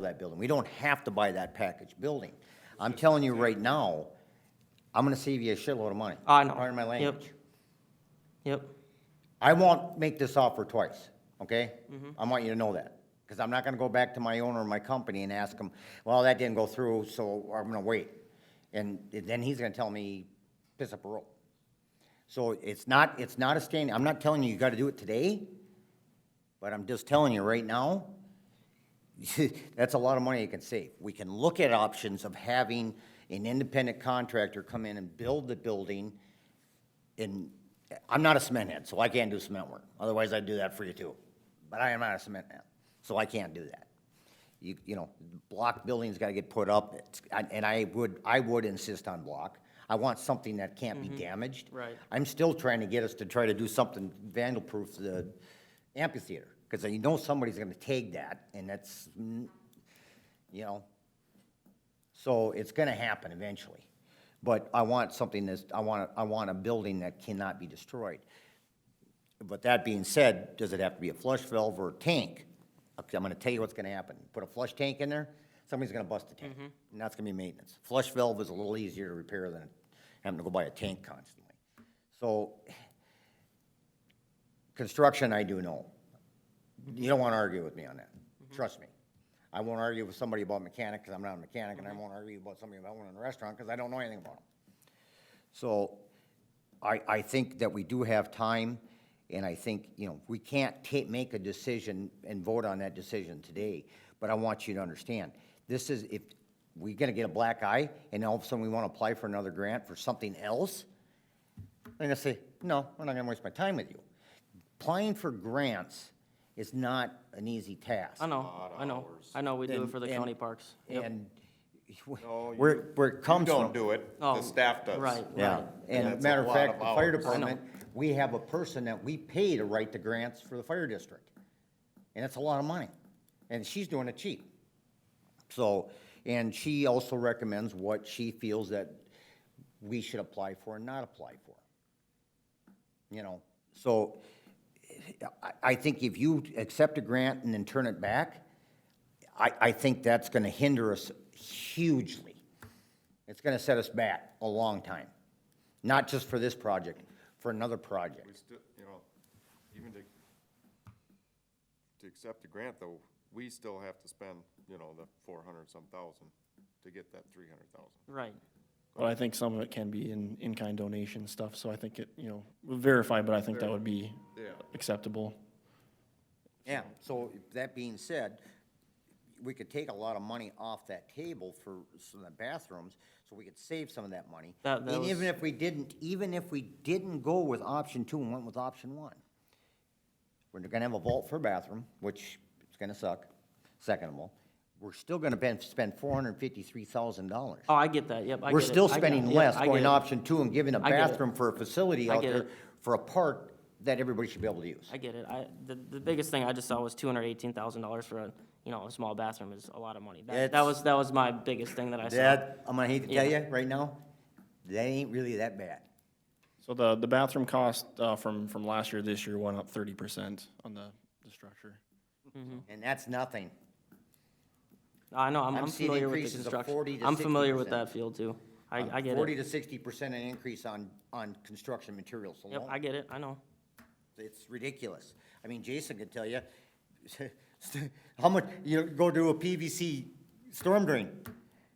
that building. We don't have to buy that package building. I'm telling you right now, I'm gonna save you a shitload of money. I know. Pardon my language. Yep. I won't make this offer twice, okay? Mm-hmm. I want you to know that, because I'm not gonna go back to my owner of my company and ask him, well, that didn't go through, so I'm gonna wait. And then he's gonna tell me, piss up a rope. So it's not a stand, I'm not telling you gotta do it today, but I'm just telling you right now, that's a lot of money you can save. We can look at options of having an independent contractor come in and build the building. And I'm not a cement head, so I can't do cement work. Otherwise, I'd do that for you too. But I am not a cement man, so I can't do that. You know, block buildings gotta get put up, and I would insist on block. I want something that can't be damaged. Right. I'm still trying to get us to try to do something vandal-proof the amphitheater, because you know somebody's gonna tag that, and that's, you know, so it's gonna happen eventually. But I want something that's, I want a building that cannot be destroyed. But that being said, does it have to be a flush valve or a tank? Okay, I'm gonna tell you what's gonna happen. Put a flush tank in there, somebody's gonna bust the tank, and that's gonna be maintenance. Flush valve is a little easier to repair than having to go buy a tank constantly. So, construction, I do know. You don't wanna argue with me on that, trust me. I won't argue with somebody about mechanic, because I'm not a mechanic, and I won't argue about somebody about owning a restaurant, because I don't know anything about them. So, I think that we do have time, and I think, you know, we can't make a decision and vote on that decision today, but I want you to understand, this is, if we're gonna get a black eye, and all of a sudden we wanna apply for another grant for something else, I'm gonna say, no, I'm not gonna waste my time with you. Applying for grants is not an easy task. I know we do it for the And- county parks. Yep. And No, where it You comes from. don't do it, Oh, the staff does. right. Yeah, and That's matter a of lot fact, of the fire hours. department, we have a person that we pay to write the grants for the fire district. And that's a lot of money, and she's doing it cheap. So, and she also recommends what she feels that we should apply for and not apply for. You know, so I think if you accept a grant and then turn it back, I think that's gonna hinder us hugely. It's gonna set us back a long time, not just for this project, for another project. We still, you know, even to accept the grant though, we still have to spend, you know, the 400-some thousand to get that 300,000. Right. But I think some of it can be in-kind donation stuff, so I think it, you know, we'll verify, but I think that would be Yeah. acceptable. Yeah, so that being said, we could take a lot of money off that table for some of the bathrooms, so we could save some of that money. That And was- even if we didn't go with option 2 and went with option 1, we're gonna have a vault for a bathroom, which is gonna suck, second of all. We're still gonna spend $453,000. Oh, I get that, yep, I get it. We're still I get it. spending Yep, less I going get it. option 2 and giving a I get it. bathroom for a facility I out get there it. for a park that everybody should be able to use. I get it. The biggest thing I just saw was $218,000 for a, you know, a small bathroom is a lot of money. That was my biggest thing that I saw. That, I'm gonna hate to tell Yeah. you right now, that ain't really that bad. So the bathroom cost, from last year, this year went up 30% on the structure. And that's nothing. I know, I'm I'm seeing familiar with the increases of construction. 40 to I'm familiar with 60%. that field too. I get 40 it. to 60% an increase on construction materials Yep, alone. I get it, I know. It's ridiculous. I mean, Jason could tell you, how much, you go to a PVC storm drain.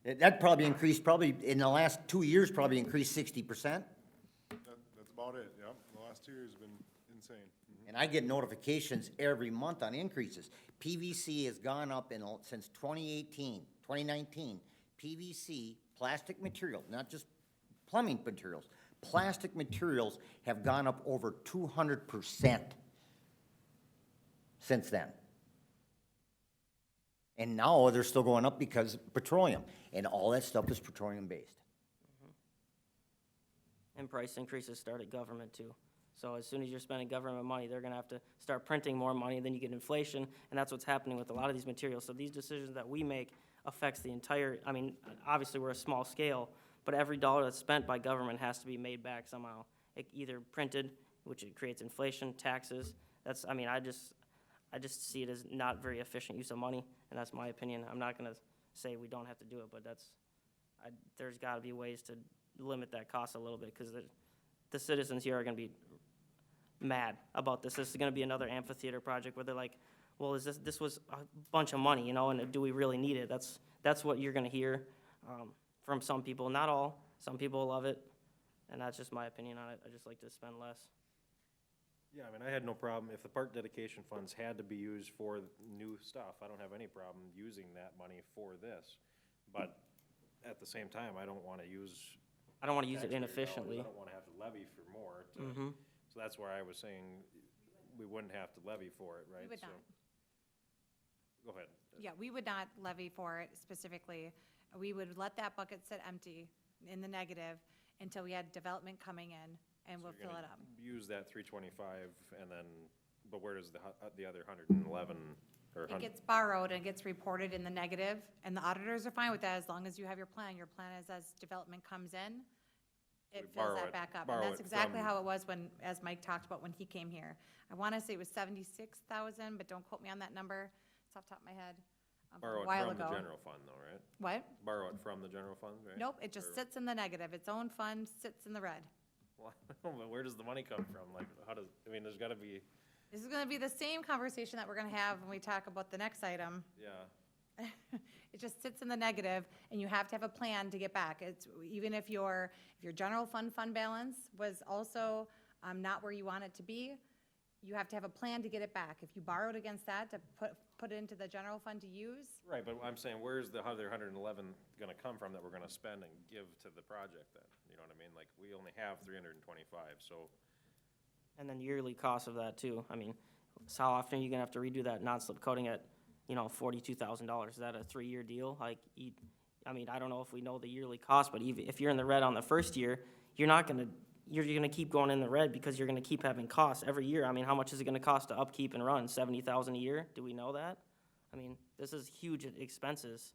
That probably increased, in the last 2 years, probably increased 60%. That's about it, yep. The last 2 years have been insane. And I get notifications every month on increases. PVC has gone up since 2018, 2019. PVC, plastic material, not just plumbing materials, plastic materials have gone up over 200% since then. And now they're still going up because of petroleum, and all that stuff is petroleum-based. And price increases start at government too. So as soon as you're spending government money, they're gonna have to start printing more money, then you get inflation, and that's what's happening with a lot of these materials. So these decisions that we make affects the entire, I mean, obviously, we're a small scale, but every dollar that's spent by government has to be made back somehow. Either printed, which it creates inflation, taxes, I I just see it as not very efficient use of money, and that's my opinion. I'm not gonna say we don't have to do it, but there's gotta be ways to limit that cost a little bit, because the citizens here are gonna be mad about this. This is gonna be another amphitheater project where they're like, well, this was a bunch of money, and do we really need it? That's what you're gonna hear, from some people, not all. Some people love it, and that's just my opinion on it. I just like to spend less. Yeah, I mean, I had no problem, if the park dedication funds had to be used for new stuff, I don't have any problem using that money for this. But at the same time, I don't wanna use. I don't wanna use it taxpayer dollars. inefficiently. I don't wanna have to levy for more to, Mm-hmm. so that's where I was saying, we wouldn't have to levy for it, right? We would So- not. Go ahead. Yeah, we would not levy for it specifically. We would let that bucket sit empty in the negative until we had development coming in, and So we'll you're fill gonna it up. Use that 325 and then, but where does the other 111 or It gets borrowed and gets reported in the negative, and the auditors are fine with that as long as you have your plan. Your plan is as development comes in, We it fills borrow that it- back up. And borrow that's it exactly from- how it was when, as Mike talked about when he came here. I want to say it was 76,000, but don't quote me on that number. It's off the top of my head. From Borrow a it while from the ago. general fund though, right? What? Borrow it from the general fund, right? Nope, it just Or- sits in the negative. Its own fund sits in the red. Well, but where does the money come from? Like, how does, I mean, there's gotta be, This is gonna be the same conversation that we're gonna have when we talk about the next item. yeah. It just sits in the negative, and you have to have a plan to get back. It's, even if your general fund balance was also, not where you want it to be, you have to have a plan to get it back. If you borrowed against that to put it into the general fund to use, Right, but I'm saying, where's the other 111 gonna come from that we're gonna spend and give to the project then? You know what I mean? Like, we only have 325, so, And then yearly cost of that too. I mean, so how often are you gonna have to redo that non-slip coating at, $42,000? Is that a 3-year deal? Like, I mean, I don't know if we know the yearly cost, but even if you're in the red on the first year, you're gonna keep going in the red because you're gonna keep having costs every year. I mean, how much is it gonna cost to upkeep and run? 70,000 a year? Do we know that? I mean, this is huge expenses,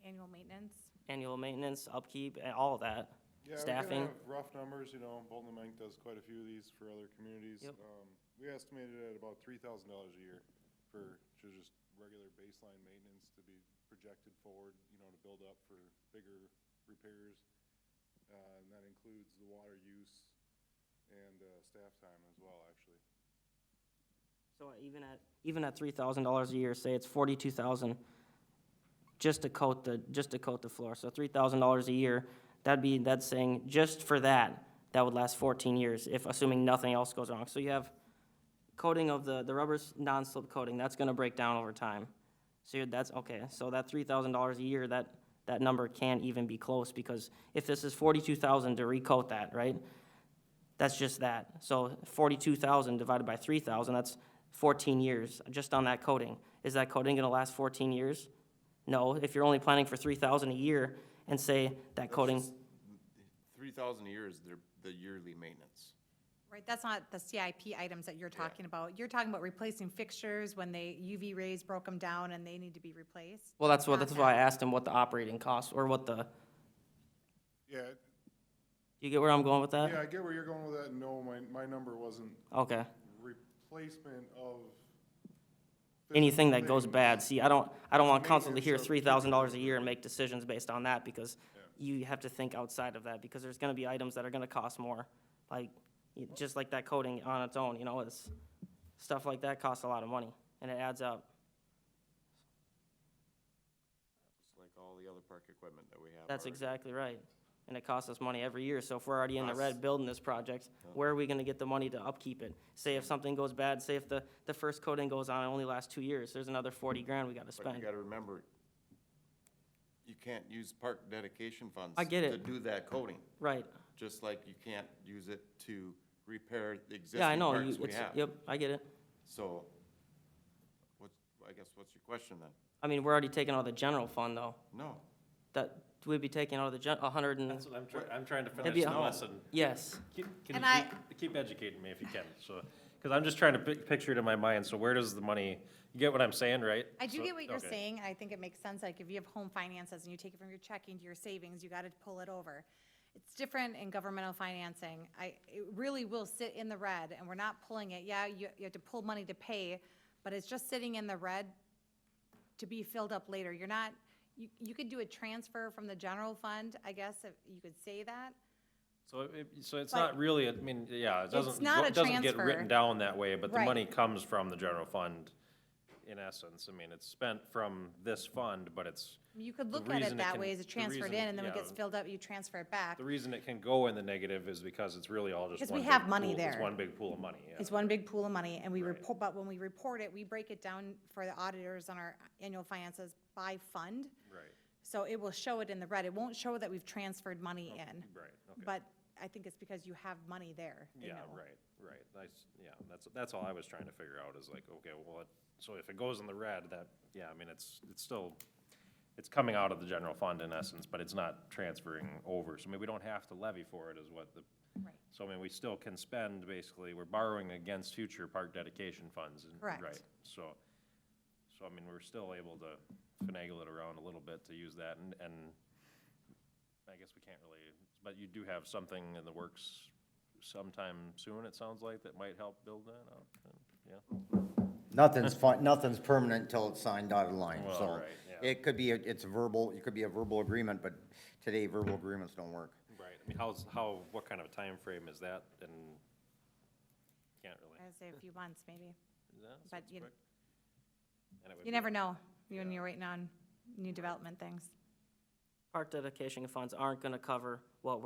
annual maintenance. annual maintenance, upkeep, and all of that. Yeah, Staffing. we can have rough numbers, Bolton and Mink does quite a few of these for other communities. Yep. We estimated at about $3,000 a year for just regular baseline maintenance to be projected forward, to build up for bigger repairs. And that includes the water use and, staff time as well, actually. So even at $3,000 a year, say it's 42,000 just to coat the floor. So $3,000 a year, that's saying just for that would last 14 years, if assuming nothing else goes wrong. So you have coating of the rubber's non-slip coating, that's gonna break down over time. So that's, okay, so that $3,000 a year, that number can't even be close, because if this is 42,000 to recoat that, right? That's just that. So 42,000 divided by 3,000, that's 14 years just on that coating. Is that coating gonna last 14 years? No, if you're only planning for 3,000 a year and say that coating, 3,000 a year is the yearly maintenance. Right, that's not the CIP items that you're talking about. You're talking about replacing fixtures when UV rays broke them down and they need to be replaced. well, that's Not why I that. asked him what the operating costs, or Yeah, you get where I'm going with that? I get where you're going with that. No, my number wasn't Okay. replacement of. Anything physical that goes things. bad, see, I don't want council to Maintenance hear of $3,000 a physical year and things. make decisions based on that, because you have to think outside of that, because there's gonna be items that are gonna cost more. Like, just like that coating on its own, it's, stuff like that costs a lot of money, and it adds up. Just like all the other park equipment that we have. That's already. exactly right. And it costs us money every year, so if we're already in the Costs- red building this project, where are we gonna get the money to upkeep it? Say if something goes bad, say if the first coating goes on and only lasts 2 years, there's another 40 grand we gotta But you spend. gotta remember, you can't use park dedication funds. I get it. To do that coating, Right, just like you can't use it to repair the existing yeah, I know, parks we have. yep, I get it. So, I guess what's your question then? I mean, we're already taking out of the general fund, though. No, We'd be taking out of the 100 and, that's what I'm trying to It'd finish be the a- lesson. yes. Can And you I- keep educating me if you can, so, because I'm just trying to picture it in my mind, so where does the money, you get what I'm saying, right? I do So- get what you're okay. saying, and I think it makes sense, like, if you have home finances and you take it from your checking to your savings, you gotta pull it over. it's different in governmental financing. It really will sit in the red, and we're not pulling it. Yeah, you have to pull money to pay, but it's just sitting in the red to be filled up later. You're not, you could do a transfer from the general fund, I guess, if you could say that. So it's But- not really, I mean, yeah, it doesn't, not a it doesn't get transfer. written down that way, but the Right. money comes from the general fund in essence. I mean, it's spent from this fund, but it's, You could The look at it reason it that can- way, as it's the transferred reason- in, and then when it yeah. gets filled up, you transfer it back. the reason it can go in the negative is because it's really all just Because one we big have money pool. It's there. one big pool of money, yeah. It's one big pool of money, and we Right. report, but when we report it, we break it down for the auditors on our annual finances by fund. Right, So it will show it in the red. It won't show that we've transferred money in. right, okay. But I think it's because you have money there. They Yeah, know. right. Yeah, that's all I was trying to figure out is like, okay, well, so if it goes in the red, that, yeah, I mean, it's still, it's coming out of the general fund in essence, but it's not transferring over. So I mean, we don't have to levy for it is what the, Right. so I mean, we still can spend, basically, we're borrowing against future park dedication funds. Correct. Right, so I mean, we're still able to finagle it around a little bit to use that and I guess we can't really, but you do have something in the works sometime soon, it sounds like, that might help build that up, yeah? Nothing's permanent until it's signed dotted line, Well, so. right, yeah. It could be, it could be a verbal agreement, but today verbal agreements don't work. Right, I mean, what kind of a time frame is that, and, can't really, I'd say a few months, maybe. is that, so But it's you- quick? And it would You be- never know, when you're waiting on new development things. Park dedication funds aren't gonna cover what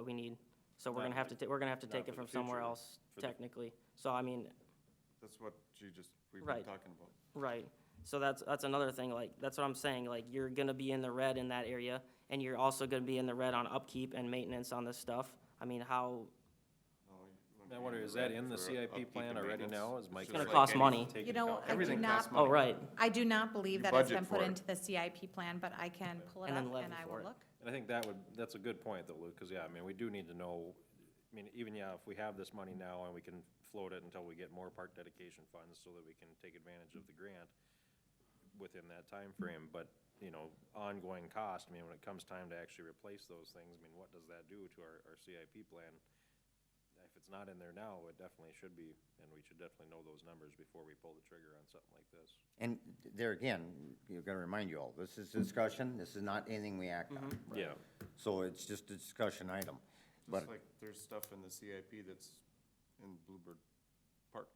we need. So we're Not gonna have to, we're gonna have to not take for it the from somewhere future, else for the- technically. So I mean, That's what we've been Right. talking about. right, so that's another thing, like, that's what I'm saying, like, you're gonna be in the red in that area, and you're also gonna be in the red on upkeep and maintenance on this stuff. I mean, how, I wonder, is that in the CIP plan already now, is Mike? It's gonna cost money. taking You know, account- I do Everything not, costs money. oh, right, I do not believe You that it's budget been put for it. into the CIP plan, but I can pull it And then up levy and I for will it. look. And I think that's a good point though, Luke, because yeah, I mean, we do need to know, I mean, even, yeah, if we have this money now and we can float it until we get more park dedication funds so that we can take advantage of the grant within that time frame. But, you know, ongoing cost, I mean, when it comes time to actually replace those things, I mean, what does that do to our CIP plan? If it's not in there now, it definitely should be, and we should definitely know those numbers before we pull the trigger on something like this. And there again, you're gonna remind you all, this is discussion, this is not anything we act on. Yeah. So it's just a discussion item. But Just like there's stuff in the CIP that's in Bluebird Park.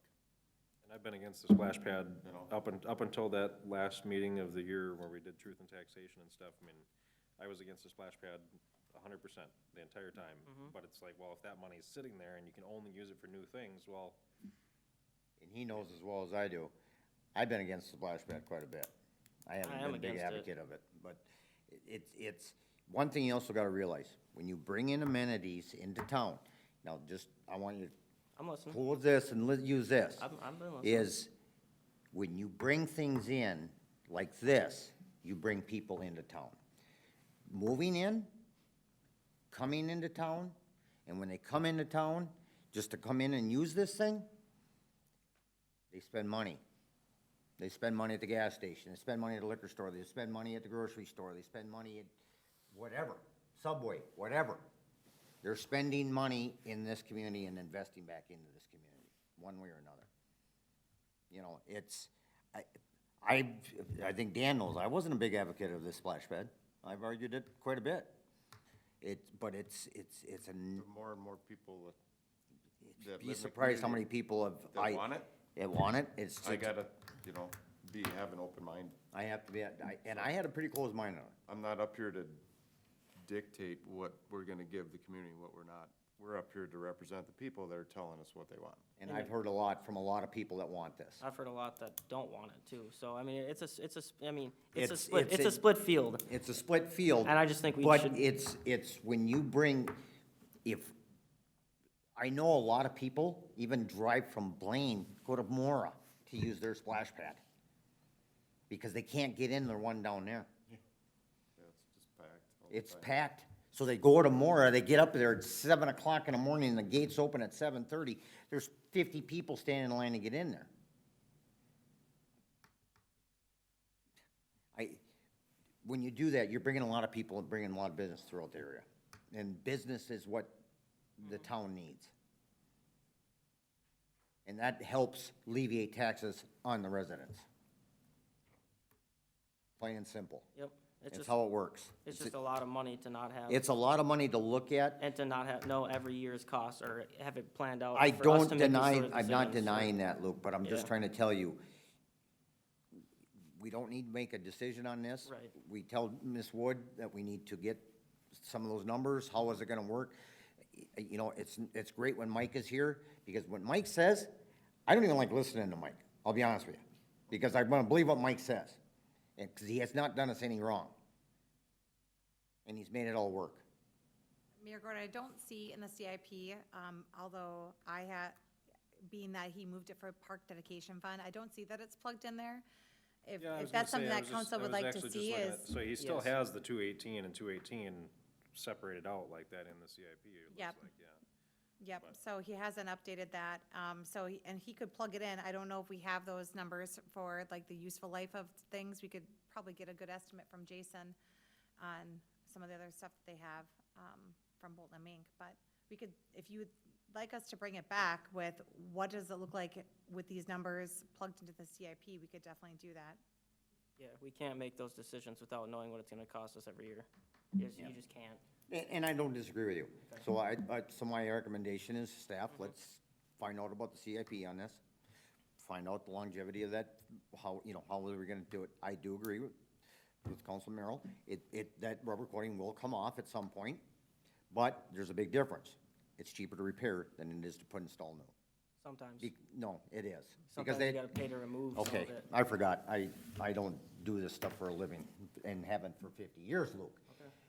And I've been against the splash pad You know. up until that last meeting of the year where we did truth and taxation and stuff. I mean, I was against the splash pad 100% the entire time. But it's like, well, if that money's sitting there and you can only use it for new things, well, and he knows as well as I do, I've been against the splash pad quite a bit. I haven't I been am a big against it. advocate of it, but it's, one thing you also gotta realize, when you bring in amenities into town, now just, I want you to I'm listening. pull this and use this, I've been listening. is when you bring things in like this, you bring people into town. Moving in, coming into town, and when they come into town, just to come in and use this thing, they spend money. They spend money at the gas station, they spend money at the liquor store, they spend money at the grocery store, they spend money at whatever, Subway, whatever. They're spending money in this community and investing back into this community, one way or another. You know, it's, I think Dan knows, I wasn't a big advocate of this splash pad. I've argued it quite a bit. But it's a, The more and more people that live in be the surprised how many community people have. that want it, That want it, it's, I gotta, have an open mind. I have to be, and I had a pretty close mind on it. I'm not up here to dictate what we're gonna give the community, what we're not. We're up here to represent the people that are telling us what they want. And I've heard a lot from a lot of people that want this. I've heard a lot that don't want it too. So, I mean, it's a It's- split, it's it's a a- split field. It's a split field. And I just think we But should- it's when you bring, I know a lot of people even drive from Blaine, go to Mora to use their splash pad. Because they can't get in the one down there. Yeah, it's just packed. all the It's time. packed. So they go to Mora, they get up there at 7 o'clock in the morning, and the gates open at 7:30. There's 50 people standing in line to get in there. When you do that, you're bringing a lot of people and bringing a lot of business throughout the area. And business is what the town needs. And that helps alleviate taxes on the residents. Plain and simple. Yep, it's That's just, how it works. it's just a lot of money to not have, It's a lot of money to look at. and to not have, know every year's cost, or have it planned out. I for us don't to make these deny, sort of I'm not decisions. denying that, Luke, but I'm just Yeah. trying to tell you, we don't need to make a decision on this. Right. We tell Ms. Wood that we need to get some of those numbers, how is it gonna work? You know, it's great when Mike is here, because what Mike says, I don't even like listening to Mike, I'll be honest with you, because I wanna believe what Mike says, and, cause he has not done us any wrong. And he's made it all work. Mayor Gordon, I don't see in the CIP, although I had, being that he moved it for Park Dedication Fund, I don't see that it's plugged in there. If, Yeah, I was if that's gonna something say, I that was just- council I would was like to actually just see looking is, at- So he still Yes. has the 218 and 218 separated out like that in the CIP, it looks Yep. like, yeah. yep, so he hasn't updated that. And he could plug it in. I don't know if we have those numbers for like the useful life of things. We could probably get a good estimate from Jason on some of the other stuff that they have, from Bolton and Mink. But we could, if you would like us to bring it back with what does it look like with these numbers plugged into the CIP, we could definitely do that. Yeah, we can't make those decisions without knowing what it's gonna cost us every year. You just can't. And I don't disagree with you. So so my recommendation is staff, let's find out about the CIP on this. Find out the longevity of that, how, you know, how are we gonna do it? I do agree with Council Merrill. That rubber coating will come off at some point, but there's a big difference. It's cheaper to repair than it is to install new. Sometimes. No, it is. Because Sometimes they, you gotta pay to remove some of okay, it. I forgot. I don't do this stuff for a living and haven't for 50 years, Luke.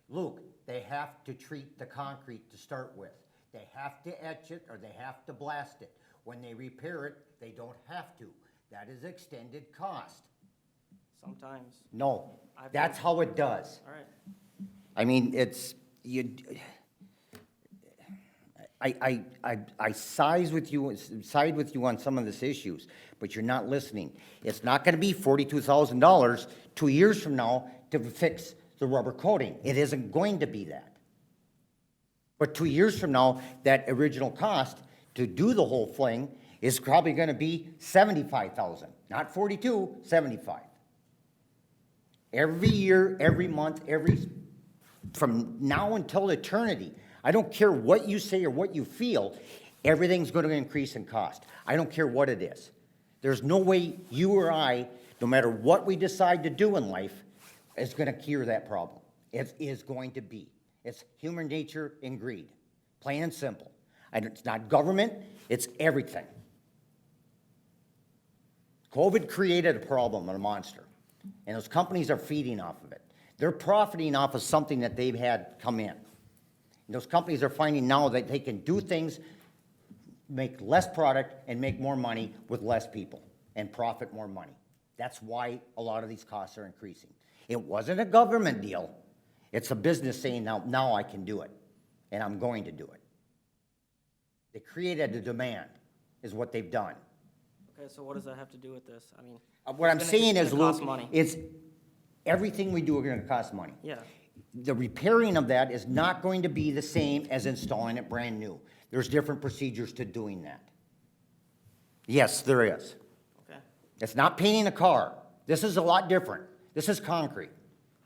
Luke, they have to treat the concrete to start with. They have to etch it or they have to blast it. When they repair it, they don't have to. That is extended cost. Sometimes. No, I've that's heard- how it does. All right. I mean, it's, I side with you on some of these issues, but you're not listening. It's not gonna be $42,000 2 years from now to fix the rubber coating. It isn't going to be that. But 2 years from now, that original cost to do the whole thing is probably gonna be 75,000, not 42, 75. Every year, every month, from now until eternity, I don't care what you say or what you feel, everything's gonna increase in cost. I don't care what it is. There's no way you or I, no matter what we decide to do in life, is gonna cure that problem. It is going to be. It's human nature and greed, plain and simple. And it's not government, it's everything. COVID created a problem, a monster, and those companies are feeding off of it. They're profiting off of something that they've had come in. And those companies are finding now that they can do things, make less product, and make more money with less people, and profit more money. That's why a lot of these costs are increasing. It wasn't a government deal. It's a business saying, now I can do it, and I'm going to do it. They created a demand, is what they've done. Okay, so what does that have to do with this? I mean. What I'm it's saying is, gonna cost Luke, money. is everything we do are gonna cost money. Yeah, The repairing of that is not going to be the same as installing it brand new. There's different procedures to doing that. Yes, there is. okay, It's not painting a car. This is a lot different. This is concrete.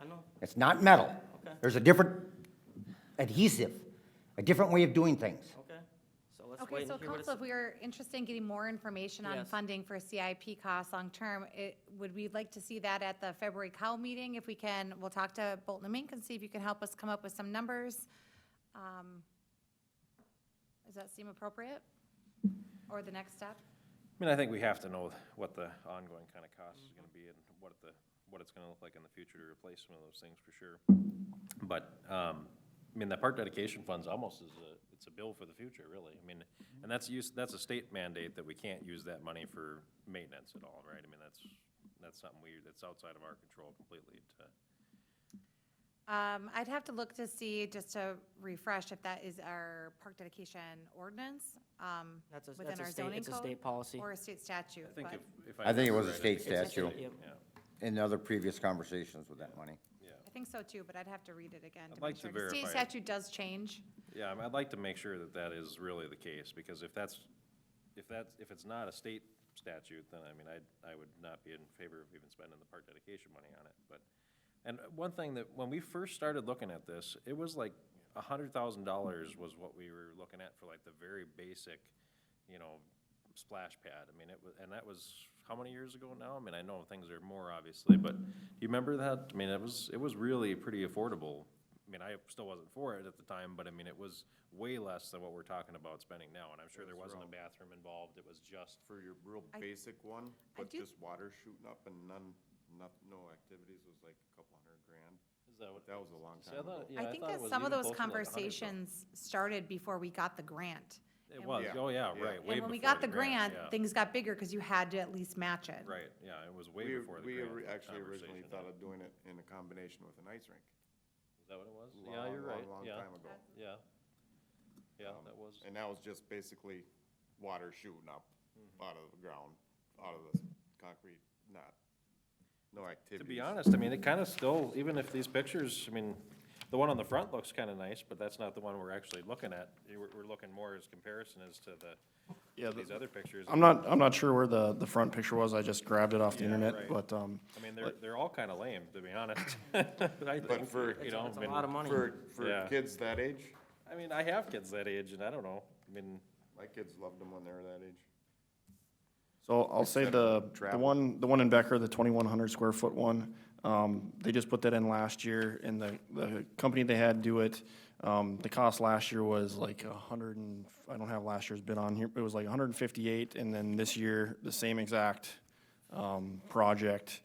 I know, It's not metal. Okay. There's a different adhesive, a different way of doing things. okay. So let's Okay, wait so and hear what it's. council, if we are interested in getting more information on Yes. funding for CIP costs long-term, would we like to see that at the February COW meeting? If we can, we'll talk to Bolton and Mink and see if you can help us come up with some numbers. Does that seem appropriate? Or the next step? I mean, I think we have to know what the ongoing kind of cost is gonna be and what it's gonna look like in the future to replace some of those things for sure. But, I mean, the park dedication fund's almost it's a bill for the future, really. I mean, and that's a state mandate that we can't use that money for maintenance at all, right? I mean, that's something that's outside of our control completely to. I'd have to look to see, just to refresh, if that is our park dedication ordinance, That's within a our state, zoning it's a code. state policy. Or a state statute, I think but, if I think it remember was a right, state it's a statute Yep. Yeah, in other previous conversations with that money. yeah. I think so too, but I'd have to read it again I'd to like make to sure. 'Cause state verify it. statute does change. Yeah, I'd like to make sure that that is really the case, because if it's not a state statute, then I mean, I would not be in favor of even spending the park dedication money on it, but. And one thing that, when we first started looking at this, it was like $100,000 was what we were looking at for like the very basic, you know, splash pad. I mean, it was, and that was how many years ago now? I mean, I know things are more obviously, but do you remember that? I mean, it was really pretty affordable. I mean, I still wasn't for it at the time, but I mean, it was way less than what we're talking about spending now, and I'm sure there wasn't a bathroom involved. It was just, For your real I- basic one, I but do- just water shooting up and no activities was like a couple $100,000. is that what? That was a long See, time ago. yeah, I thought think it that was some of even those closer to like 100 though. conversations started before we got the grant. It and was, Yeah. oh, yeah, Yeah. right, way And when we before got the grant, grant, yeah. things got bigger because you had to at least match it. Right, yeah, it was way We, before the we grant actually originally conversation, thought yeah. of doing it in a combination with an ice rink. Is that what it was? Long, Yeah, you're right, long, long yeah, time ago. yeah. Yeah, Um, that was, And that was just basically water shooting up Mm-hmm. out of the ground, out of the concrete, no to activities. be honest, I mean, it kinda still, even if these pictures, I mean, the one on the front looks kinda nice, but that's not the one we're actually looking at. We're looking more as comparison as to Yeah, these other pictures. I'm not sure where the front picture was, I just grabbed it off the Yeah, internet, right. but, I mean, they're all kinda lame, to be honest. I think, But for, you know, It's I a mean, lot of money. for Yeah. kids that age, I mean, I have kids that age, and I don't know, I mean, my kids loved them when they were that age. so I'll say Instead the of travel. the one in Becker, the 2,100 square foot one, they just put that in last year, and the company they had do it, the cost last year was like 100 and, I don't have last year's bid on here, it was like 158, and then this year, the same exact, project,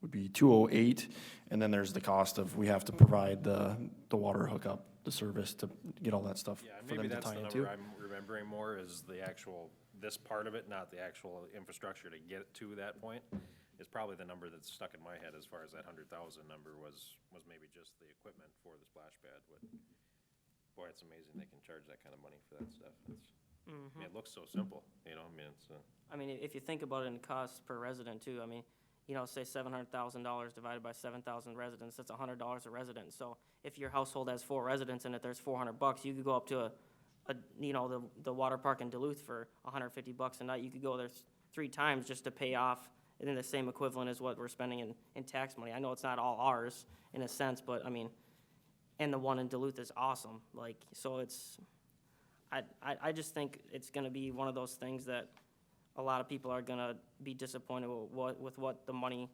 would be 208, and then there's the cost of, we have to provide the water hookup, the service to get all that stuff yeah, and for maybe them to that's tie the into. number I'm remembering more is the actual, this part of it, not the actual infrastructure to get to that point, is probably the number that's stuck in my head as far as that 100,000 number was maybe just the equipment for the splash pad, but boy, it's amazing they can charge that kind of money for that stuff. It's, I mean, it looks so simple, you know, I mean, it's, I mean, if you think about it in cost per resident too, I mean, you know, say $700,000 divided by 7,000 residents, that's $100 a resident. So if your household has 4 residents in it, there's $400. You could go up to you know, the water park in Duluth for $150 a night. You could go there 3 times just to pay off, and then the same equivalent as what we're spending in tax money. I know it's not all ours in a sense, but I mean, and the one in Duluth is awesome. Like, so it's, I just think it's gonna be one of those things that a lot of people are gonna be disappointed with what the money,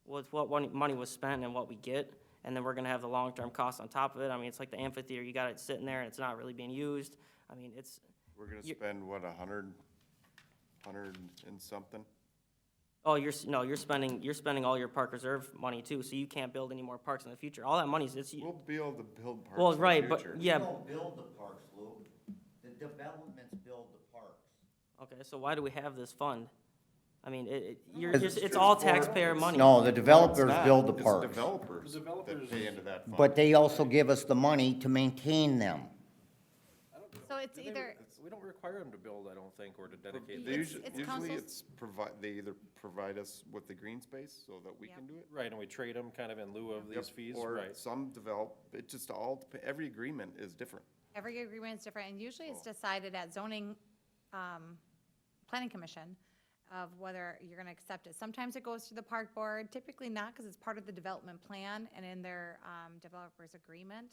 with what money was spent and what we get, and then we're gonna have the long-term costs on top of it. I mean, it's like the amphitheater, you got it sitting there and it's not really being used. I mean, it's, We're gonna You- spend, what, 100 and something? oh, you're spending all your park reserve money too, so you can't build any more parks in the future. All that money's, We'll be able to build parks well, in the right, but, future. yeah, don't build the parks, Lou. The developments build the parks. okay, so why do we have this fund? I mean, Because it's all taxpayer money. No, the developers It's not. build the It's parks. developers The developers- that pay into that fund. But they also give us the money to maintain them. So it's do they- either, we don't require them to build, I don't think, or to dedicate. They It's- usually, it's usually council's- it's they either provide us with the green space so that we Yep. can do it. Right, and we trade them kind of in lieu of these Yep, fees, or right? some develop, it just all, every agreement is different. every agreement is different, and usually Oh. it's decided at zoning, planning commission of whether you're gonna accept it. Sometimes it goes to the park board, typically not, because it's part of the development plan and in their, developer's agreement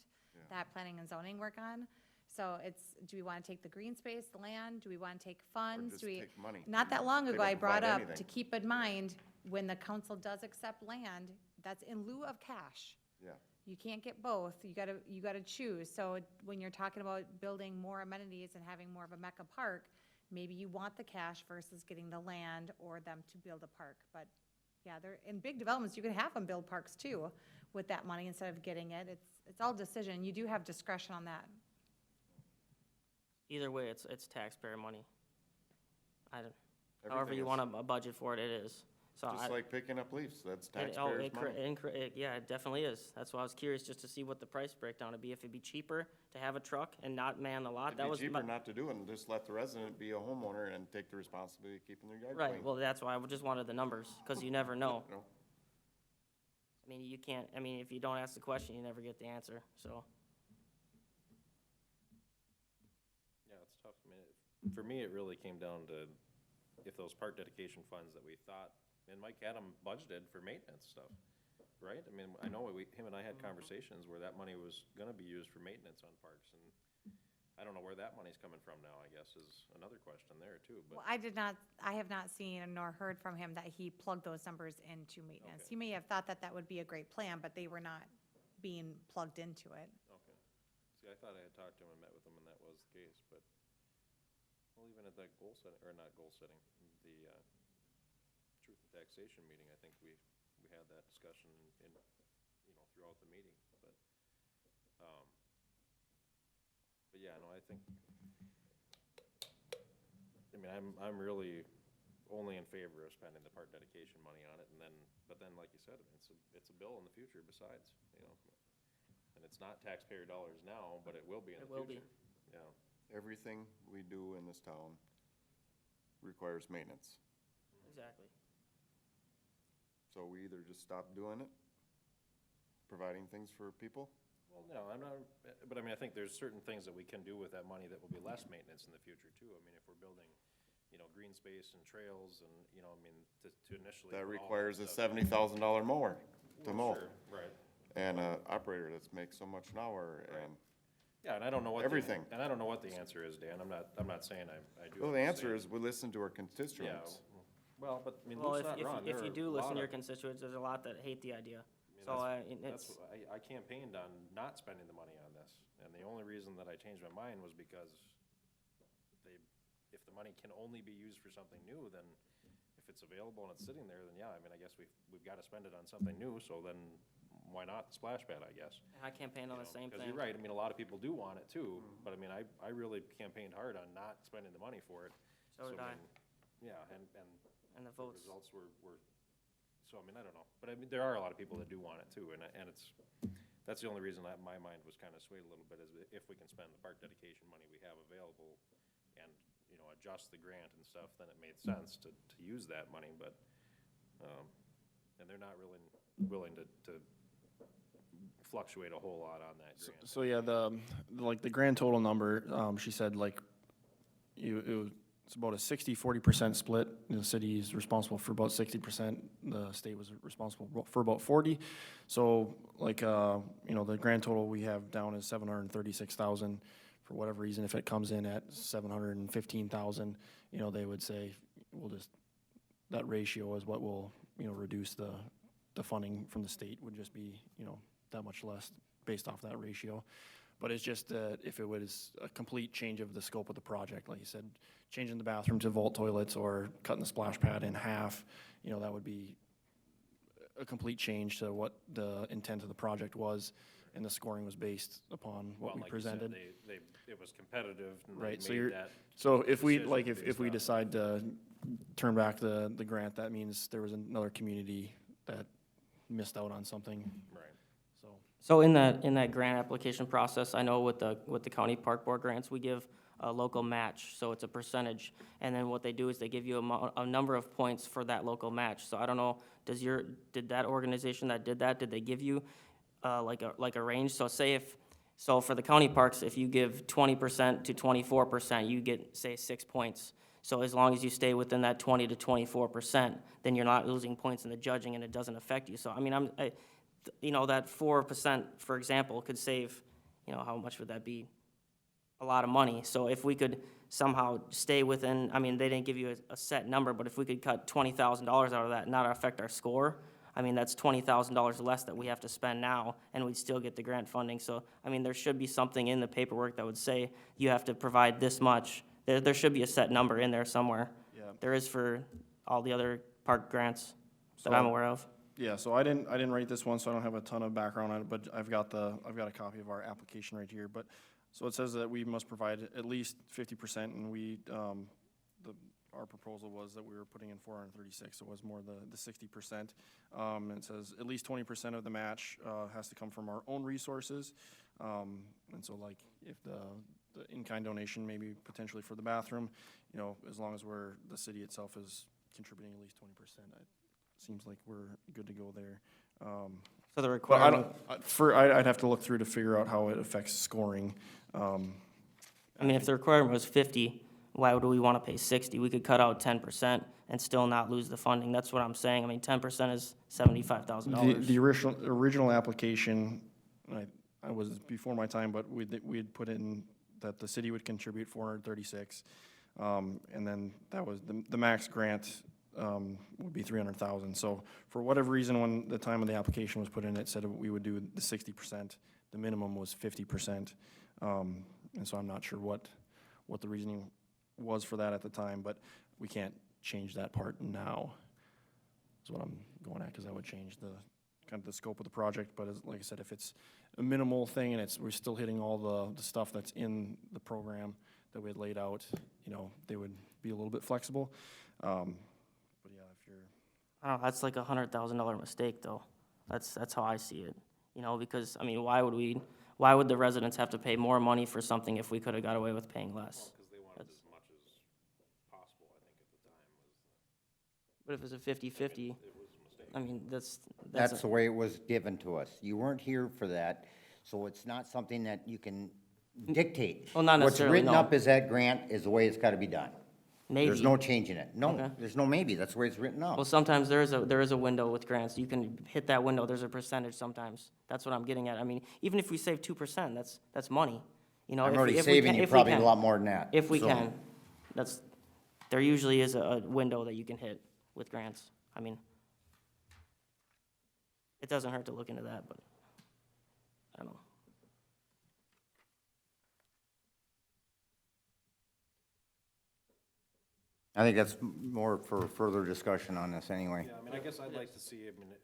that planning and zoning work on. So it's, do we wanna take the green space, the land, do we wanna take funds, just do we? take money. Not that long They ago, don't I brought provide up to anything. keep in mind, when the council does accept land, that's in lieu of cash. Yeah. You can't get both, you gotta choose. So when you're talking about building more amenities and having more of a Mecca park, maybe you want the cash versus getting the land or them to build a park. But, yeah, they're, in big developments, you can have them build parks too with that money instead of getting it. It's all decision, you do have discretion on that. Either way, it's taxpayer money. However Everything you is. want a budget for it, it is. So Just like picking up leaves, that's it- taxpayers' money. yeah, it definitely is. That's why I was curious just to see what the price breakdown would be. If it'd be cheaper to have a truck and not man the lot, that It'd was be my, cheaper not to do it and just let the resident be a homeowner and take the responsibility of keeping their yard right, clean. well, that's why I just wanted the numbers, because you never know. No. I mean, you can't, I mean, if you don't ask the question, you never get the answer, so. Yeah, it's tough. I mean, for me, it really came down to if those park dedication funds that we thought, and Mike had them budgeted for maintenance stuff, right? I mean, I know him and I had conversations where that money was gonna be used for maintenance on parks, and I don't know where that money's coming from now, I guess, is another question there too, but. Well, I have not seen nor heard from him that he plugged those numbers into maintenance. Okay. He may have thought that that would be a great plan, but they were not being plugged into it. Okay. See, I thought I had talked to him and met with him, and that was the case, but, well, even at that goal setting, or not goal setting, the, truth and taxation meeting, I think we had that discussion in, throughout the meeting, but yeah, no, I think, I mean, I'm really only in favor of spending the park dedication money on it, and then, but then, like you said, it's a bill in the future besides, and it's not taxpayer dollars now, but it will be in the It will be. future. Yeah, Everything we do in this town requires maintenance. Exactly. So we either just stop doing it, providing things for people. well, no, I'm not, but I mean, I think there's certain things that we can do with that money that will be less maintenance in the future too. I mean, if we're building, green space and trails and, I mean, to initially. That put all requires a stuff- $70,000 mower to mow. Sure, right. And a operator that's makes so much an hour and, Yeah, and I don't know what. Everything. And I don't know what the answer is, Dan. I'm not saying I do. well, the answer understand. is we listen to our Yeah, constituents. well, but, I mean, Well, Lou's not wrong. if There you are do a listen lot to your of- constituents, there's a lot that hate the idea. I So, mean, it's, That's, I campaigned on not spending the money on this, and the only reason that I changed my mind was because if the money can only be used for something new, then if it's available and it's sitting there, then yeah, I mean, I guess we've gotta spend it on something new, so then why not the splash pad, I guess? I campaigned on the same Because thing. you're right, I mean, a lot of people do want it too, but I mean, I really campaigned hard on not spending the money for it. So did I. mean, Yeah, and And the the votes, results were, so I mean, I don't know, but I mean, there are a lot of people that do want it too, and that's the only reason that my mind was kinda swayed a little bit, is if we can spend the park dedication money we have available and, adjust the grant and stuff, then it made sense to use that money, but, and they're not really willing to fluctuate a whole lot on that grant. So yeah, the grand total number, she said it's about a 60-40% split. The city is responsible for about 60%. The state was responsible for about 40. So the grand total we have down is 736,000. For whatever reason, if it comes in at 715,000, they would say, that ratio is what will, reduce the funding from the state would just be, that much less based off that ratio. But it's just that if it was a complete change of the scope of the project, like you said, changing the bathroom to vault toilets or cutting the splash pad in half, that would be a complete change to what the intent of the project was, and the scoring was based upon what Well, we like you said, presented. it was competitive, and Right, so they you're, made that. so if we, decision like, if based we on- decide to turn back the grant, that means there was another community that missed out on something, Right. so. so in that grant application process, I know with the county park board grants, we give a local match, so it's a percentage. And then what they do is they give you a number of points for that local match. So I don't know, did that organization that did that, did they give you like a range? So so for the county parks, if you give 20% to 24%, you get, say, 6 points. So as long as you stay within that 20 to 24%, then you're not losing points in the judging and it doesn't affect you. So, I mean, that 4%, for example, could save, how much would that be? A lot of money. So if we could somehow stay within, I mean, they didn't give you a set number, but if we could cut $20,000 out of that and not affect our score, I mean, that's $20,000 less that we have to spend now, and we'd still get the grant funding. So, I mean, there should be something in the paperwork that would say you have to provide this much. There should be a set number in there somewhere. Yeah. There is for all the other park grants that So- I'm aware of. Yeah, so I didn't write this one, so I don't have a ton of background on it, but I've got a copy of our application right here. But, so it says that we must provide at least 50%, and our proposal was that we were putting in 436, so it was more the 60%. And it says at least 20% of the match has to come from our own resources. And so like if the in-kind donation, maybe potentially for the bathroom, as long as the city itself is contributing at least 20%, it seems like we're good to go there. So the But I requirement, don't, I'd have to look through to figure out how it affects scoring. I mean, if the requirement was 50, why would we want to pay 60? We could cut out 10% and still not lose the funding. That's what I'm saying. I mean, 10% is $75,000. The original application, I was before my time, but we had put in that the city would contribute 436. And then that was, the max grant, would be 300,000. So for whatever reason, when the time of the application was put in, it said we would do the 60%. The minimum was 50%. And so I'm not sure what the reasoning was for that at the time, but we can't change that part now. Is what I'm going at, because that would change the, kind of the scope of the project. But like I said, if it's a minimal thing and we're still hitting all the stuff that's in the program that we had laid out, you know, they would be a little bit flexible. But yeah, if you're, I don't know, that's like a $100,000 mistake, though. That's how I see it. You know, because, I mean, why would the residents have to pay more money for something if we could have got away with paying less? Because they wanted as much as possible, I think, at the time, was But if it's a 50/50, it was a mistake. I mean, that's That's the way it was given to us. You weren't here for that, so it's not something that you can dictate. Well, not necessarily, What's no. written up as that grant is the way it's gotta be done. maybe. There's no changing it. No, Okay. there's no maybe. That's the way it's written up. Well, sometimes there is a window with grants. You can hit that window. There's a percentage sometimes. That's what I'm getting at. I mean, even if we save 2%, that's money. You know, I'm if already we saving can- you if we probably a can. lot more than that. If we So, can, there usually is a window that you can hit with grants. I mean, it doesn't hurt to look into that, but I don't know. I think that's more for further discussion on this anyway. Yeah, I mean, I guess I'd like to see, I mean,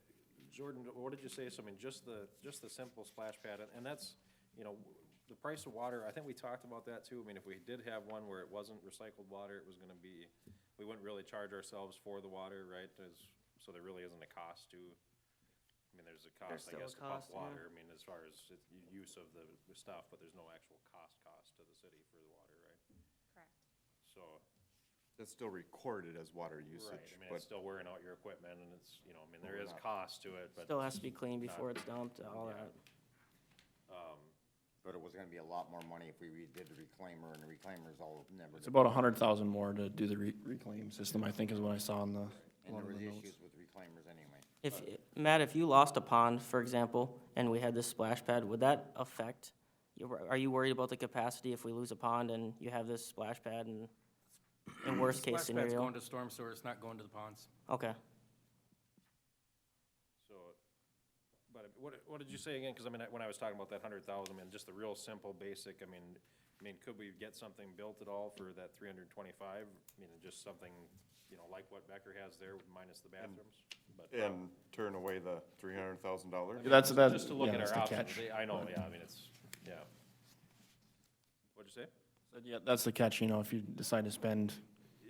Jordan, what did you say? So, I mean, just the simple splash pad, and that's, you know, the price of water, I think we talked about that too. I mean, if we did have one where it wasn't recycled water, it was gonna be, we wouldn't really charge ourselves for the water, right? So there really isn't a cost to, I mean, there's a cost, I There's guess, still to a pump cost, yeah. water. I mean, as far as use of the stuff, but there's no actual cost to the city for the water, right? Correct. So, That's still recorded as water right, usage, I mean, but it's still wearing out your equipment and it's, you know, I mean, there Well, is not- cost to it, but. Still has to be cleaned before it's dumped, all Yeah. that. But it was gonna be a lot more money if we redid the reclaimer, and the reclaimer's all never. it's about 100,000 more to do the reclaim system, I think is what I saw in the, And one there of was the notes. issues with reclaimers anyway. If, Matt, if you lost a pond, for example, and we had this splash pad, would that affect, are you worried about the capacity if we lose a pond and you have this splash pad and, in worst case Splash pad's scenario? going to storm sewer, it's not going to the ponds. Okay. So, but what did you say again? Because I mean, when I was talking about that 100,000, I mean, just the real simple, basic, I mean, could we get something built at all for that 325? I mean, just something, you know, like what Becker has there minus the bathrooms? But and turn away the $300,000. That's, just to look yeah, at that's our the options, catch. I know, yeah, I mean, it's, yeah. What'd you say? Yeah, that's the catch, you know, if you decide to spend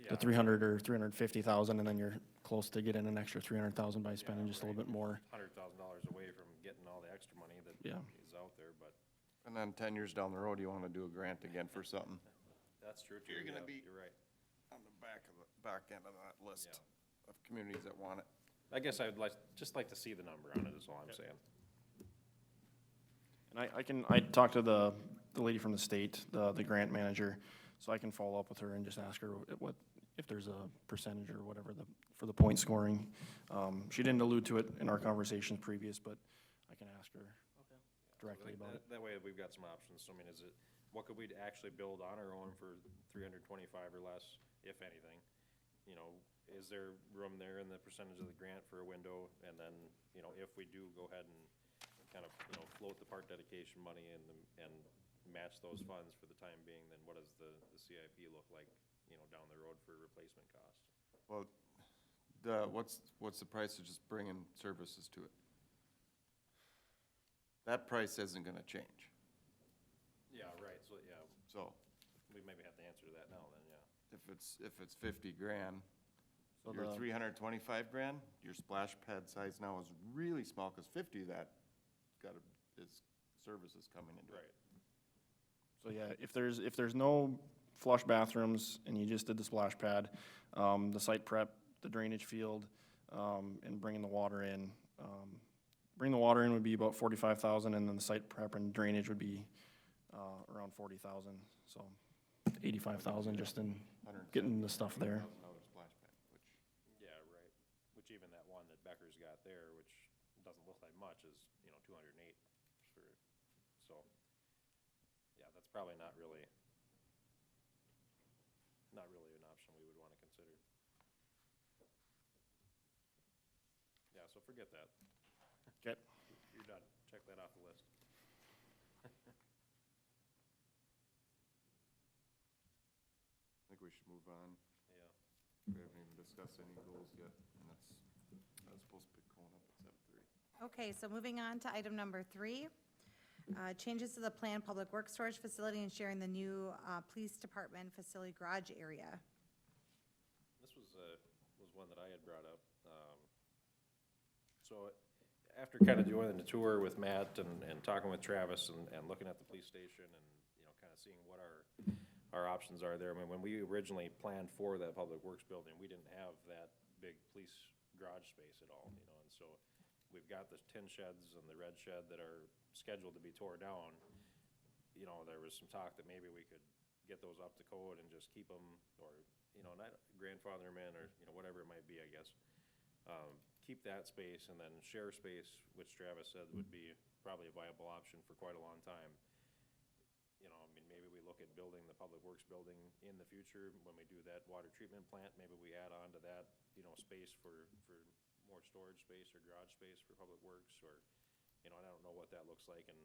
Yeah. the 300 or 350,000, and then you're close to getting an extra 300,000 by spending just a little bit more. $100,000 away from getting all the extra money that Yeah. is out there, but And then 10 years down the road, you wanna do a grant again for something. that's true too. You're gonna yeah, be- You're right. On the back end of that list of communities that want it. I guess I'd just like to see the number on it, is all I'm saying. And I talked to the lady from the state, the grant manager, so I can follow up with her and just ask her what, if there's a percentage or whatever for the point scoring. She didn't allude to it in our conversations previous, but I can ask her directly about it. That way, we've got some options. So, I mean, what could we actually build on our own for 325 or less, if anything? You know, is there room there in the percentage of the grant for a window? And then, you know, if we do go ahead and kind of, you know, float the park dedication money and match those funds for the time being, then what does the CIP look like, you know, down the road for replacement cost? Well, what's the price of just bringing services to it? That price isn't gonna change, Yeah, right. So, yeah, so we maybe have to answer to that now then, yeah. if it's 50 grand, So your the- 325 grand, your splash pad size now is really small, cause 50 of that is services coming into it. Right. So yeah, if there's no flush bathrooms and you just did the splash pad, the site prep, the drainage field, and bringing the water in, bring the water in would be about 45,000, and then the site prep and drainage would be, around 40,000, so 85,000 just in getting the stuff there. $170,000 splash pad, which, Yeah, right. Which even that one that Becker's got there, which doesn't look like much, is, 208 for, so, yeah, that's probably not really an option we would wanna consider. Yeah, so forget that. Okay. You're done. Check that off the list. I think we should move on. Yeah. We haven't even discussed any goals yet, and that's supposed to be going up at 7:30. Okay, so moving on to item number 3, changes to the planned public works storage facility and sharing the new police department facility garage area. This was one that I had brought up. So after kind of doing the tour with Matt and talking with Travis and looking at the police station and, kind of seeing what our options are there. I mean, when we originally planned for that public works building, we didn't have that big police garage space at all, and so we've got the tin sheds and the red shed that are scheduled to be tore down. There was some talk that maybe we could get those up to code and just keep them, or, not grandfather them in, or, whatever it might be, I guess. Keep that space and then share space, which Travis said would be probably a viable option for quite a long time. Maybe we look at building the public works building in the future when we do that water treatment plant. Maybe we add on to that, space for more storage space or garage space for public works, or, I don't know what that looks like, and,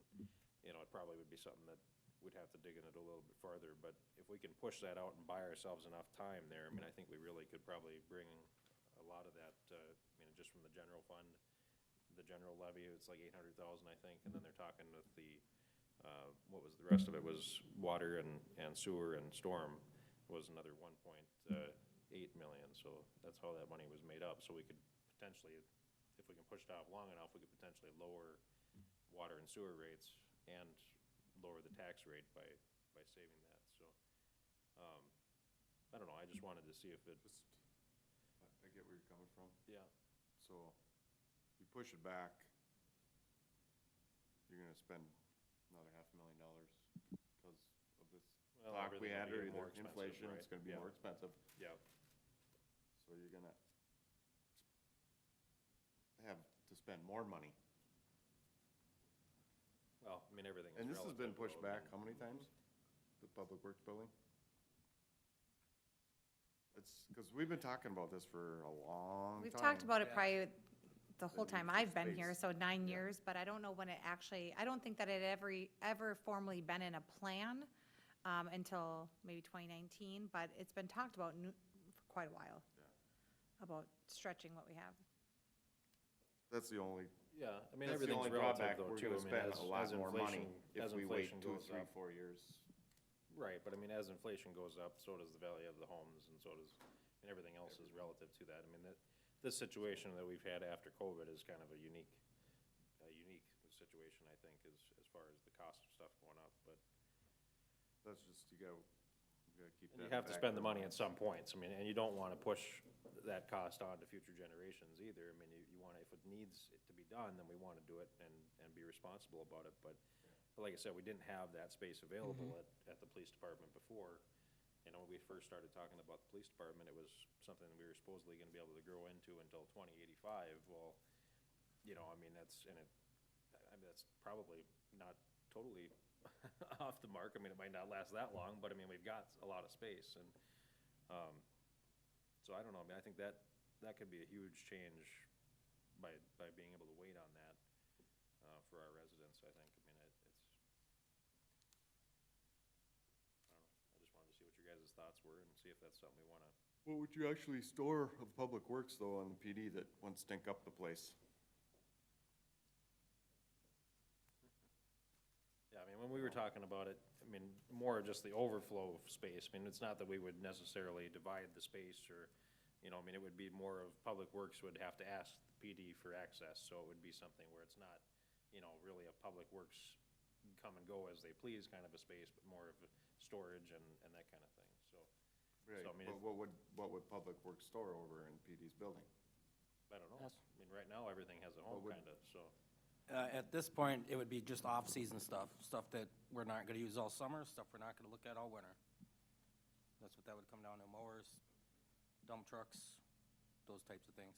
it probably would be something that we'd have to dig in it a little bit farther, but if we can push that out and buy ourselves enough time there, I think we really could probably bring a lot of that, just from the general fund, the general levy, it's like 800,000, I think, and then they're talking with the, what was the rest of it, was water and sewer and storm was another 1.8 million, so that's how that money was made up, so we could potentially, if we can push it off long enough, we could potentially lower water and sewer rates and lower the tax rate by saving that, so, I don't know, I just wanted to see if it, I get where you're coming from. yeah, So you push it back, you're gonna spend another $500,000 because of this Well, talk we everything had, will or be more either expensive, inflation, right? it's gonna be Yeah. more expensive. yeah, So you're gonna have to spend more money. well, everything is And this has been relative, pushed though, back how many times? The public works building? It's, because we've been talking about this for a long time. We've talked about it Yeah. probably the whole need time for I've been here, space. so 9 Yeah. years, but I don't know when it actually, I don't think that it ever formally been in a plan until maybe 2019, but it's been talked about for quite a while. Yeah. About stretching what we have. That's the only, yeah, that's the everything's only relative drawback. though, We're too, gonna spend a lot as more money inflation, if as we wait inflation 2, goes 3, up. 4 years. Right, but as inflation goes up, so does the value of the homes, and so does, everything else is relative to that. This situation that we've had after COVID is kind of a unique situation, I think, as far as the cost of stuff going up, but. That's just, you gotta keep that. And you have to back spend the of money at mind. some points, and you don't wanna push that cost on to future generations either. You wanna, if it needs it to be done, then we wanna do it and be responsible about it, but like I said, we didn't have that space available at the police department before. When we first started talking about the police department, it was something we were supposedly gonna be able to grow into until 2085. Well, that's probably not totally off the mark. It might not last that long, but we've got a lot of space, and, so I don't know, I think that could be a huge change by being able to wait on that, for our residents, I think. I just wanted to see what your guys' thoughts were and see if that's something we wanna. What would you actually store of public works though on the PD that won't stink up the place? Yeah, when we were talking about it, more just the overflow of space. It's not that we would necessarily divide the space or, it would be more of Public Works would have to ask the PD for access, so it would be something where it's not, really a Public Works come and go as they please kind of a space, but more of a storage and that kind of thing, so. Right, So, but what would Public Works store over in PD's building? I don't know. Yes. Right now, everything has a home What would- kinda, so. At this point, it would be just off-season stuff, stuff that we're not gonna use all summer, stuff we're not gonna look at all winter. That's what that would come down to, mowers, dump trucks, those types of things.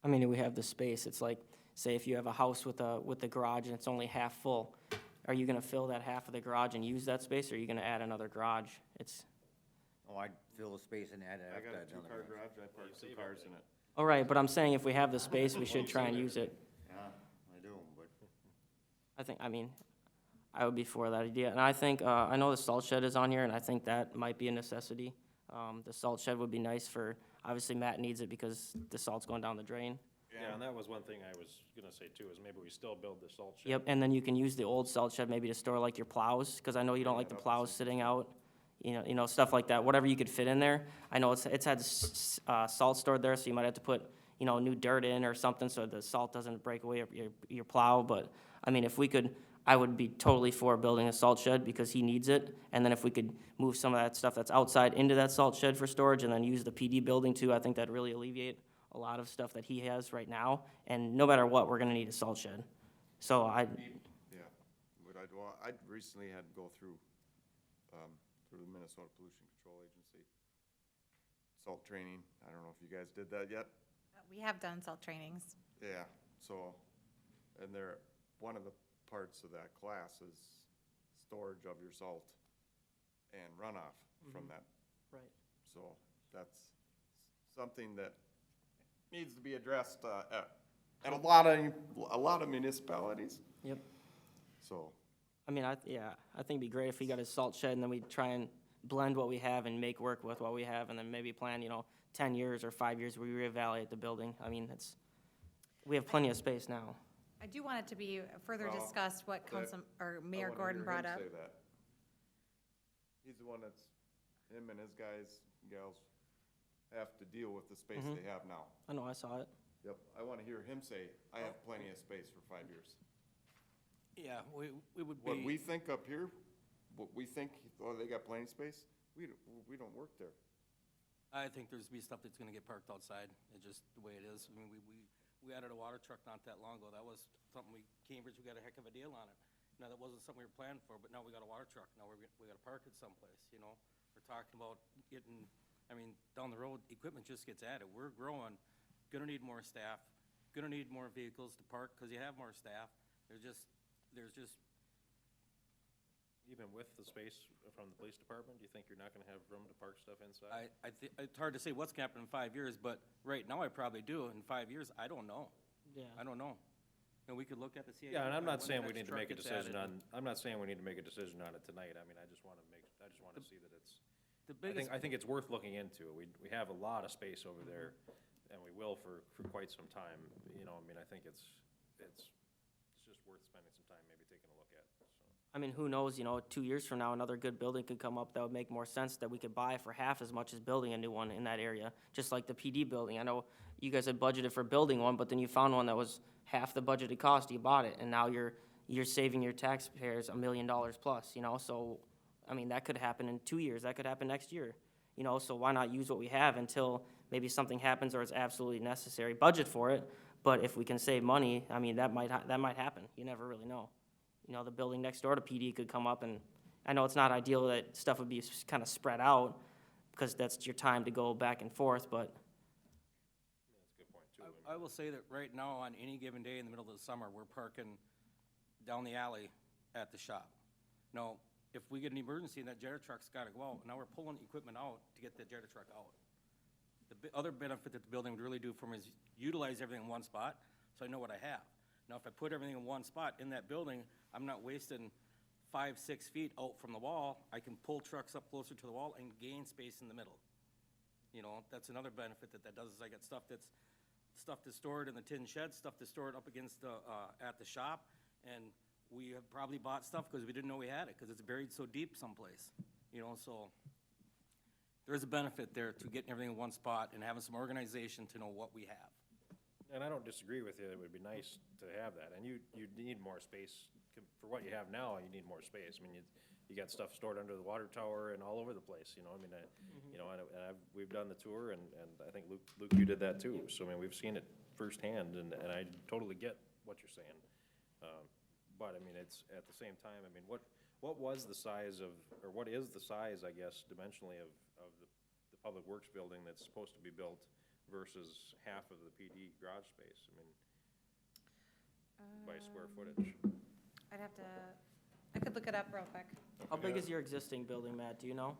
I mean, we have the space, it's like, say if you have a house with a garage and it's only half full, are you gonna fill that half of the garage and use that space, or are you gonna add another garage? It's, Oh, I'd fill the space and add I after got a that. two-car garage, I parked 2 cars in it. all right, but I'm saying if we have the space, we should try and use it. Yeah, I do, but. I mean, I would be for that idea, and I think, I know the salt shed is on here, and I think that might be a necessity. The salt shed would be nice for, obviously Matt needs it because the salt's going down the drain. Yeah, and that was one thing I was gonna say too, is maybe we still build the salt shed. Yep, and then you can use the old salt shed maybe to store like your plows, because I know you don't like the plows sitting out, you know, stuff like that, whatever you could fit in there. I know it's had salt stored there, so you might have to put, you know, new dirt in or something so the salt doesn't break away your plow, but, I mean, if we could, I would be totally for building a salt shed because he needs it, and then if we could move some of that stuff that's outside into that salt shed for storage and then use the PD building too, I think that'd really alleviate a lot of stuff that he has right now, and no matter what, we're gonna need a salt shed. So Yeah, what I recently had to go through the Minnesota Pollution Control Agency. Salt training, I don't know if you guys did that yet? We have done salt trainings. Yeah, so, and there, one of the parts of that class is storage of your salt and runoff from that. Right. So that's something that needs to be addressed at a lot of municipalities, Yep. so. I mean, I think it'd be great if we got a salt shed and then we try and blend what we have and make work with what we have, and then maybe plan, 10 years or 5 years, we reevaluate the building. I mean, we have plenty of space now. I do want it to be further Well, discussed what Mayor I wanna Gordon hear brought him up. say that. He's the one him and his guys, gals, have to deal with the space they have now. I know, I saw it. Yep, I wanna hear him say, I have plenty of space for 5 years. Yeah, we would What we be, think up here, what we think, oh, they got plenty of space, we don't work there. I think there's be stuff that's gonna get parked outside, it's just the way it is. I mean, we added a water truck not that long ago, that was something Cambridge, we got a heck of a deal on it. Now, that wasn't something we were planning for, but now we got a water truck, now we gotta park it someplace, We're talking about getting, down the road, equipment just gets added, we're growing, gonna need more staff, gonna need more vehicles to park, cause you have more staff. There's just, Even with the space from the police department, do you think you're not gonna have room to park stuff inside? it's hard to say what's gonna happen in 5 years, but right now I probably do. In 5 years, I don't know. Yeah. I don't know. And we could look at the CIP. Yeah, and I'm not when saying the we next need to make a truck gets decision added. I'm not saying we need to make a decision on it tonight, I just wanna see that it's, The biggest, I think it's worth looking into. We have a lot of space over there, and we will for quite some time, I think it's just worth spending some time maybe taking a look at, so. I mean, who knows, 2 years from now, another good building could come up that would make more sense that we could buy for half as much as building a new one in that area, just like the PD building. I know you guys had budgeted for building one, but then you found one that was half the budgeted cost, you bought it, and now you're saving your taxpayers $1 million plus, so, I mean, that could happen in 2 years, that could happen next year, so why not use what we have until maybe something happens or it's absolutely necessary, budget for it, but if we can save money, I mean, that might happen, you never really know. The building next door to PD could come up, and I know it's not ideal that stuff would be kind of spread out, because that's your time to go back and forth, but, That's a good point, too. I will say that right now, on any given day in the middle of the summer, we're parking down the alley at the shop. Now, if we get an emergency and that jetter truck's gotta go out, now we're pulling equipment out to get the jetter truck out. The other benefit that the building would really do for me is utilize everything in one spot, so I know what I have. Now, if I put everything in one spot in that building, I'm not wasting 5-6 feet out from the wall. I can pull trucks up closer to the wall and gain space in the middle. That's another benefit that does, is I got stuff that's stored in the tin shed, stuff that's stored up against at the shop, and we have probably bought stuff because we didn't know we had it, because it's buried so deep someplace, so there is a benefit there to getting everything in one spot and having some organization to know what we have. And I don't disagree with you, it would be nice to have that, and you need more space. For what you have now, you need more space. You got stuff stored under the water tower and all over the place, we've done the tour, and I think Luke, you did that too. So, we've seen it firsthand, and I totally get what you're saying. But, I mean, it's, at the same time, I mean, what was the size of, or what is the size, I guess, dimensionally of the Public Works building that's supposed to be built versus half of the PD garage space? I mean, by square footage. I could look it up real quick. How big is your existing building, Matt, do you know?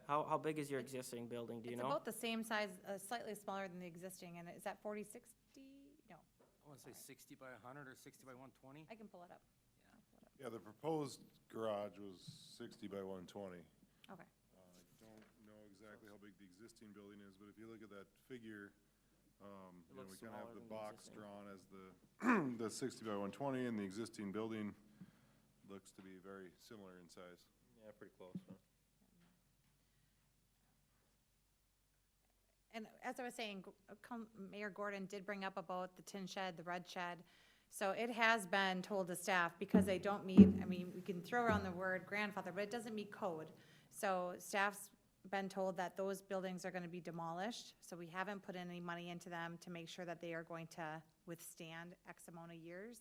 How big is your existing building, do you It's know? about the same size, slightly smaller than the existing, and is that 4060? No, I wanna say 60 by 100 or 60 by 120? I can pull it up. Yeah, the proposed garage was 60 by 120. Okay. I don't know exactly how big the existing building is, but if you look at that figure, you know, we looks kind of have smaller the than the box existing. drawn as the 60 by 120, and the existing building looks to be very similar in size. Yeah, pretty close, huh? And as I was saying, Mayor Gordon did bring up about the tin shed, the red shed. So it has been told to staff, because they don't meet, I mean, we can throw around the word grandfather, but it doesn't meet code. So staff's been told that those buildings are gonna be demolished, so we haven't put any money into them to make sure that they are going to withstand X amount of years.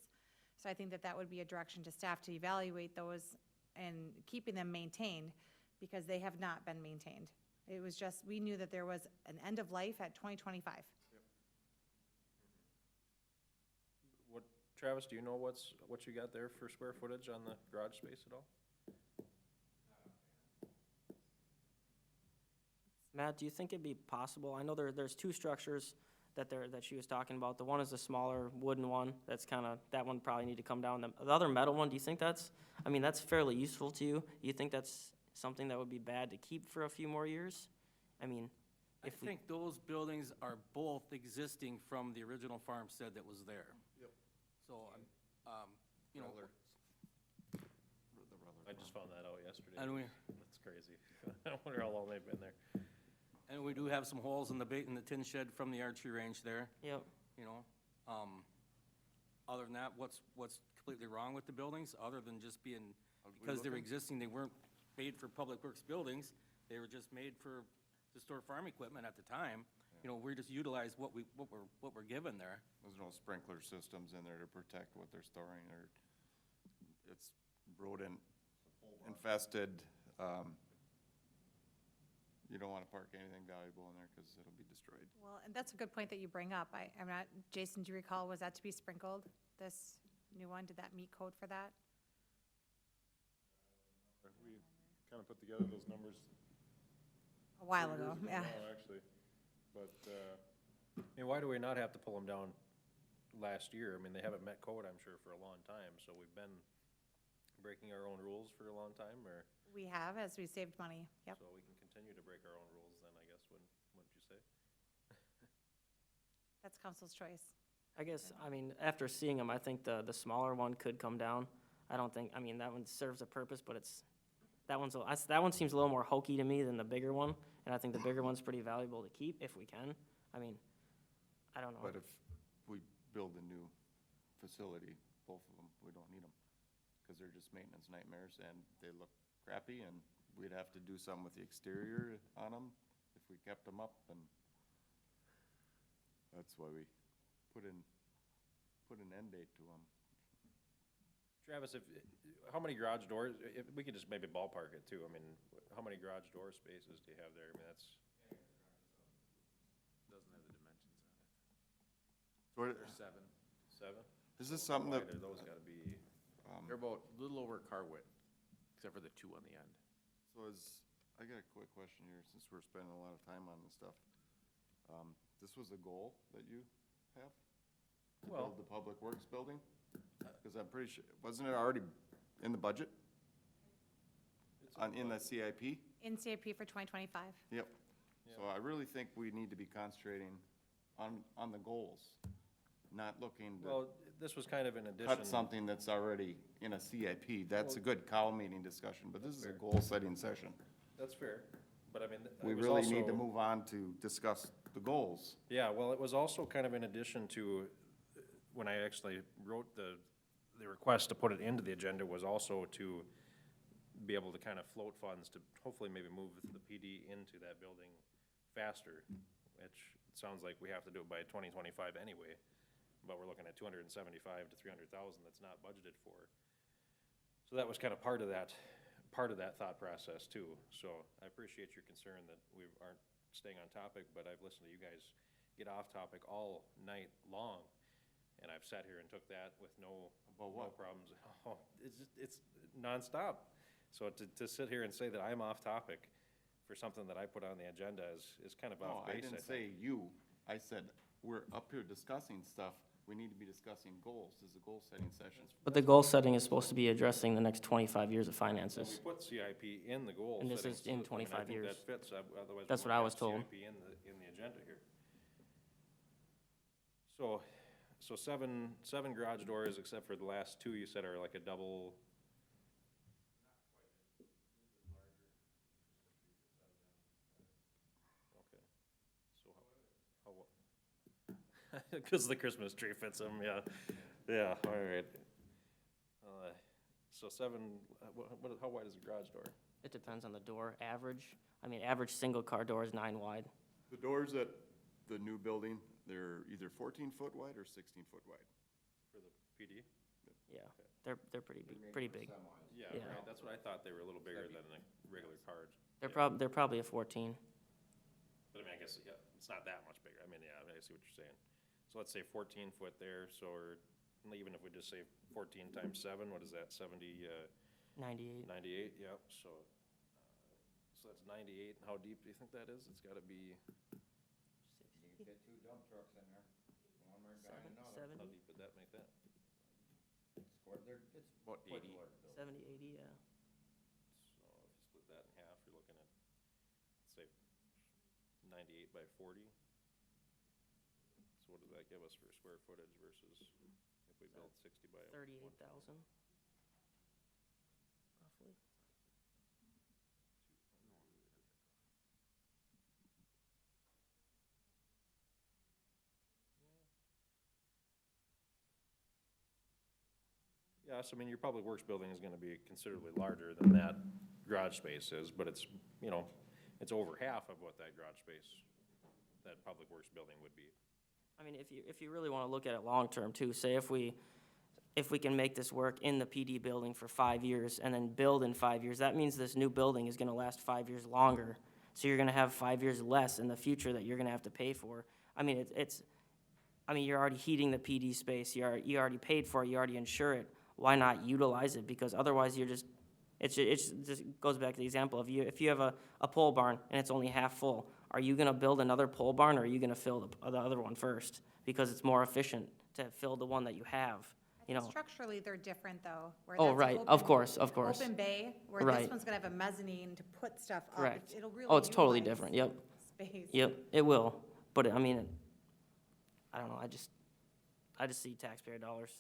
So I think that that would be a direction to staff to evaluate those and keeping them maintained, because they have not been maintained. It was just, we knew that there was an end of life at 2025. What, Travis, do you know what you got there for square footage on the garage space at all? Matt, do you think it'd be possible, I know there's two structures that she was talking about. The one is the smaller wooden one, that's kinda, that one probably need to come down. The other metal one, do you think that's fairly useful to you? Do you think that's something that would be bad to keep for a few more years? I mean, I think those buildings are both existing from the original farmstead that was there. Yep. So, you know, I just found that out yesterday. And we- That's crazy. I wonder how long they've been there. and we do have some holes in the tin shed from the archery range there, yep. you know. Other than that, what's completely wrong with the buildings, other than just being, because they're existing, they weren't made for Public Works buildings, they were just made to store farm equipment at the time. You know, we just utilize what we're given there. There's no sprinkler systems in there to protect what they're storing, or it's rodent infested. You don't wanna park anything valuable in there, cause it'll be destroyed. Well, and that's a good point that you bring up. I'm not, Jason, do you recall, was that to be sprinkled, this new one? Did that meet code for that? We kind of put together those numbers A while 2 ago, years yeah. now, actually, but, I mean, why do we not have to pull them down last year? I mean, they haven't met code, I'm sure, for a long time, so we've been breaking our own rules for a long time, or, We have, as we saved money, yep. so we can continue to break our own rules then, I guess, wouldn't you say? That's council's choice. I guess, I mean, after seeing them, I think the smaller one could come down. I don't think, I mean, that one serves a purpose, but that one seems a little more hokey to me than the bigger one, and I think the bigger one's pretty valuable to keep if we can. I mean, I don't know. But if we build a new facility, both of them, we don't need them, cause they're just maintenance nightmares, and they look crappy, and we'd have to do something with the exterior on them if we kept them up, and that's why we put an end date to them. Travis, how many garage doors, if we could just maybe ballpark it too, I mean, how many garage door spaces do you have there? I mean, that's, Doesn't have the dimensions on it. So what- There's 7. 7? is this something that, Those gotta be, They're about a little over car width, except for the 2 on the end. so I got a quick question here, since we're spending a lot of time on this stuff. This was a goal that you have? To Well- build the Public Works building? Cause I'm pretty sure, wasn't it already in the budget? In the CIP? In CIP for 2025. Yep. So I really think we need to be concentrating on the goals, not looking to well, this was kind of an addition. cut something that's already in a CIP. That's a good cow meeting discussion, but this is a goal-setting session. That's fair, but I mean, We it was really need to also- move on to discuss the goals. Yeah, well, it was also kind of in addition to, when I actually wrote the request to put it into the agenda was also to be able to kind of float funds to hopefully maybe move the PD into that building faster, which it sounds like we have to do it by 2025 anyway. but we're looking at 275 to 300,000 that's not budgeted for. So that was kind of part of that thought process too. So I appreciate your concern that we aren't staying on topic, but I've listened to you guys get off topic all night long. And I've sat here and took that with no problems. Oh, it's nonstop. So to sit here and say that I'm off topic for something that I put on the agenda is kind of No, off I base, didn't say you. I said, we're up here discussing stuff. We need to be discussing goals. This is a goal-setting session. But the goal setting is supposed to be addressing the next 25 years of We finances. put CIP in the goal. And this settings is in too. I mean, 25 I think years. that fits, otherwise. That's we what I won't was have told. CIP in the agenda here. So seven garage doors, except for the last two you said are like a double. Okay. So because the Christmas tree fits them, yeah. Yeah, all right. So seven, how wide is a garage door? It depends on the door. Average single-car door is 9 wide. The doors at the new building, they're either 14-foot wide or 16-foot wide. For the PD? Yeah, they're pretty big. Yeah, Yeah. right, that's what I thought, they were a little bigger than a regular card. They're probably a 14. But I mean, I guess, yeah, it's not that much bigger, I mean, yeah, I see what you're saying. So let's say 14 foot there, so even if we just say 14 times 7, what is that, 70, 98. 98, yep, so that's 98, how deep do you think that is? It's gotta be, You can fit 2 dump trucks in there, one right behind another. how 70, deep would that make that? It's about 80. 70, 80, yeah. So if you split that in half, you're looking at, say, 98 by 40. So what does that give us for square footage versus if we build 60 by? 38,000, roughly. Yes, I mean, your public works building is gonna be considerably larger than that garage space is, but it's, it's over half of what that garage space, that public works building would be. I mean, if you really want to look at it long-term too, say if we can make this work in the PD building for 5 years and then build in 5 years, that means this new building is gonna last 5 years longer. So you're gonna have 5 years less in the future that you're gonna have to pay for. I mean, you're already heating the PD space, you already paid for it, you already insure it. Why not utilize it? Because otherwise you're just, it just goes back to the example of if you have a pole barn and it's only half full, are you gonna build another pole barn or are you gonna fill the other one first? Because it's more efficient to fill the one that you have, you know? Structurally, they're different, though. where Oh, that's an right, of course. Open bay, where this Right. one's gonna have a mezzanine to put stuff up. Correct. It'll really Oh, it's totally utilize different, yep. Space. Yep, it will, but I mean, I don't know, I just see taxpayer dollars.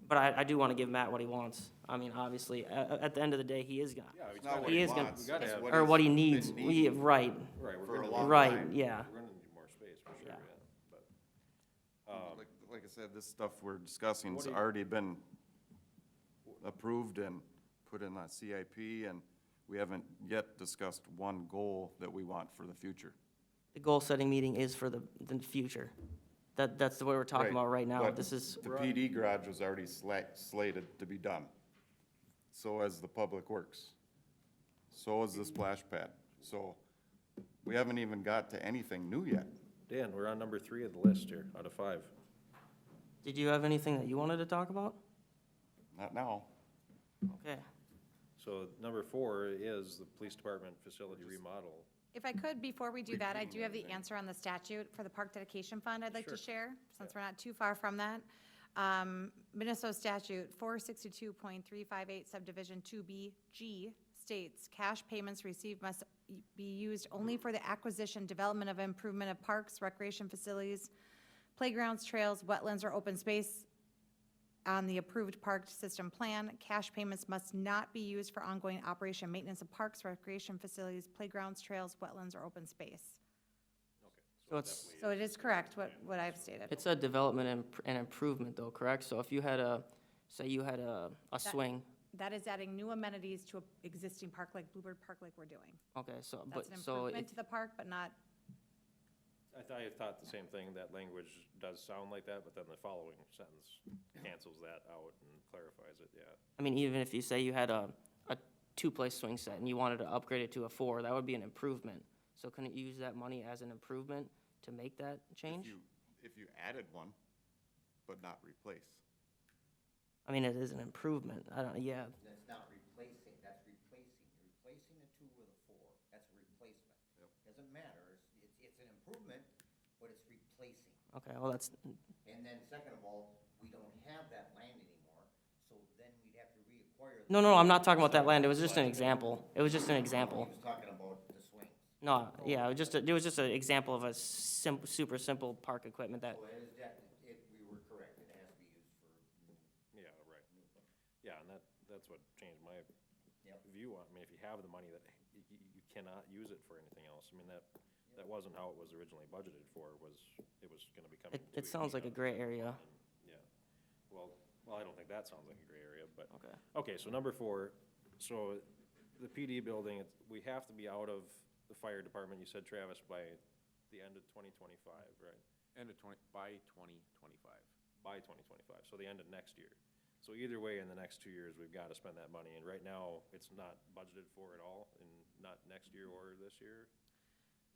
But I do wanna give Matt what he wants. I mean, obviously, at the end of the day, he is gonna, Yeah, It's not what He he is gonna- wants, We gotta it's have- or what he he's needs, been needing right, Right, we're For a gonna, long right, time. yeah. we're gonna need more space for sure, Yeah. yeah, but. Like I said, this stuff we're discussing's What do you- already been approved and put in that CIP, and we haven't yet discussed one goal that we want for the future. The goal-setting meeting is for the future. That's what we're talking about right now. But This is, The PD garage was already slated to be done. So as the public works. So is the splash pad. So we haven't even got to anything new yet. Dan, we're on number 3 of the list here, out of 5. did you have anything that you wanted to talk about? Not now. Okay. So number 4 is the police department facility remodel. If I could, before we do that, I do have the answer on the statute for the park dedication fund I'd like to share, since we're not too far from that. Minnesota statute 462.358 subdivision 2BG states, cash payments received must be used only for the acquisition, development of improvement of parks, recreation facilities, playgrounds, trails, wetlands, or open space on the approved park system plan. Cash payments must not be used for ongoing operation and maintenance of parks, recreation facilities, playgrounds, trails, wetlands, or open space. So it's, So it is correct what I've stated. it's a development and improvement though, correct? So if you had say you had a swing, That is adding new amenities to an existing park like Bluebird Park like we're doing. okay, so, That's but, an so improvement to the park, but not I thought the same thing, that language does sound like that, but then the following sentence cancels that out and clarifies it, yeah. I mean, even if you say you had a two-place swing set and you wanted to upgrade it to a 4, that would be an improvement. So couldn't you use that money as an improvement to make that change? If you added one, but not replace. I mean, it is an improvement. I don't, yeah. That's not replacing, that's replacing. You're replacing a 2 with a 4. That's a replacement. Doesn't matter, it's an improvement, but it's replacing. Okay, well, that's, And then second of all, we don't have that land anymore, so then we'd have to reacquire. no, I'm not talking about that land. It was just an example. It was just an example. He was talking about the swings. No, yeah, it was just an example of a super simple park equipment that, So it is that, we were correct, it has to be used for new. Yeah, right. Yeah, and that's what changed my Yep. view on, I mean, if you have the money, that you cannot use it for anything else. I mean, that wasn't how it was originally budgeted for, it was gonna be coming to. it sounds like a gray area. Yeah, well, I don't think that sounds like a gray area, but. Okay. Okay, so number 4, so the PD building, we have to be out of the fire department, you said, Travis, by the end of 2025, right? By 2025. By 2025, so the end of next year. So either way, in the next 2 years, we've got to spend that money, and right now, it's not budgeted for at all, and not next year or this year?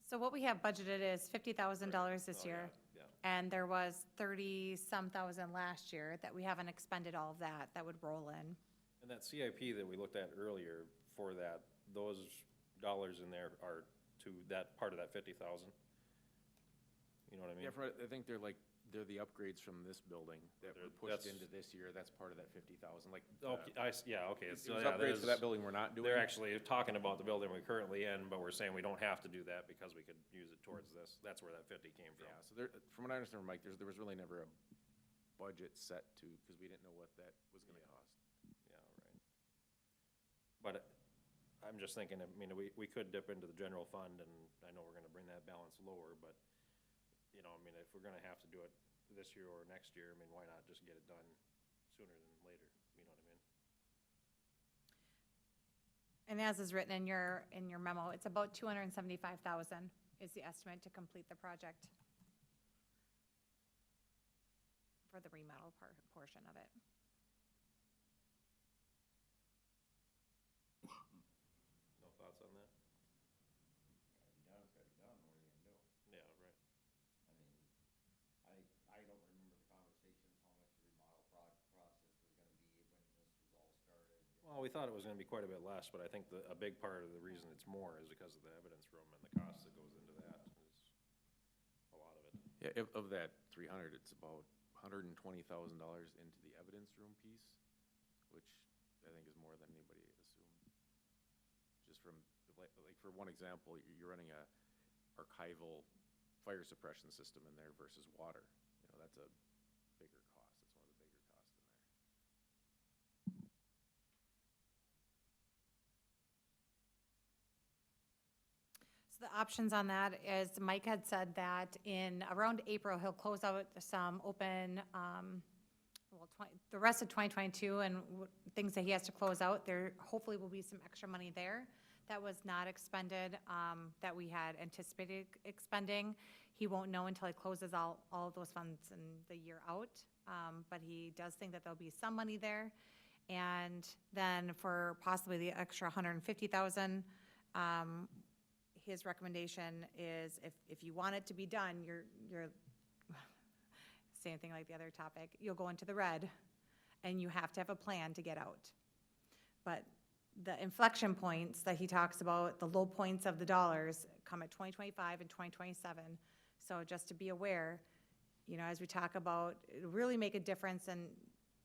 So what we have budgeted is $50,000 this Oh, year. yeah. And there was 30-some thousand last year that we haven't expended all of that would roll in. And that CIP that we looked at earlier for that, those dollars in there are to that, part of that 50,000? You know what I mean? Yeah, I think they're the upgrades from this building that were pushed into this year, that's part of that 50,000, like. Okay, okay. It So, was yeah, upgrades to that building we're not doing. They're actually talking about the building we're currently in, but we're saying we don't have to do that because we could use it towards this. That's where that 50 came from. Yeah, so there, from what I understand from Mike, there was really never a budget set to, because we didn't know what that was gonna cost. Yeah, right. But I'm just thinking, I mean, we could dip into the general fund, and I know we're gonna bring that balance lower, but, you know, I mean, if we're gonna have to do it this year or next year, I mean, why not just get it done sooner than later, you know what I mean? And as is written in your memo, it's about $275,000 is the estimate to complete the project for the remodel portion of it. No thoughts on that? Gotta be done, what are you gonna do? Yeah, right. I mean, I don't remember the conversations, how much the remodel process was gonna be when this was all started. Well, we thought it was gonna be quite a bit less, but I think a big part of the reason it's more is because of the evidence room and the cost that goes into that is a lot of it. Yeah, of that 300, it's about $120,000 into the evidence room piece, which I think is more than anybody assumed. Just from, like for one example, you're running a archival fire suppression system in there versus water. You know, that's a bigger cost. It's one of the bigger costs in there. So the options on that is Mike had said that in around April, he'll close out some open, the rest of 2022 and things that he has to close out. There hopefully will be some extra money there that was not expended, that we had anticipated expending. He won't know until he closes all of those funds in the year out, but he does think that there'll be some money there. And then for possibly the extra 150,000, his recommendation is if you want it to be done, you're same thing like the other topic, you'll go into the red and you have to have a plan to get out. But the inflection points that he talks about, the low points of the dollars come at 2025 and 2027. So just to be aware, you know, as we talk about, it'll really make a difference, and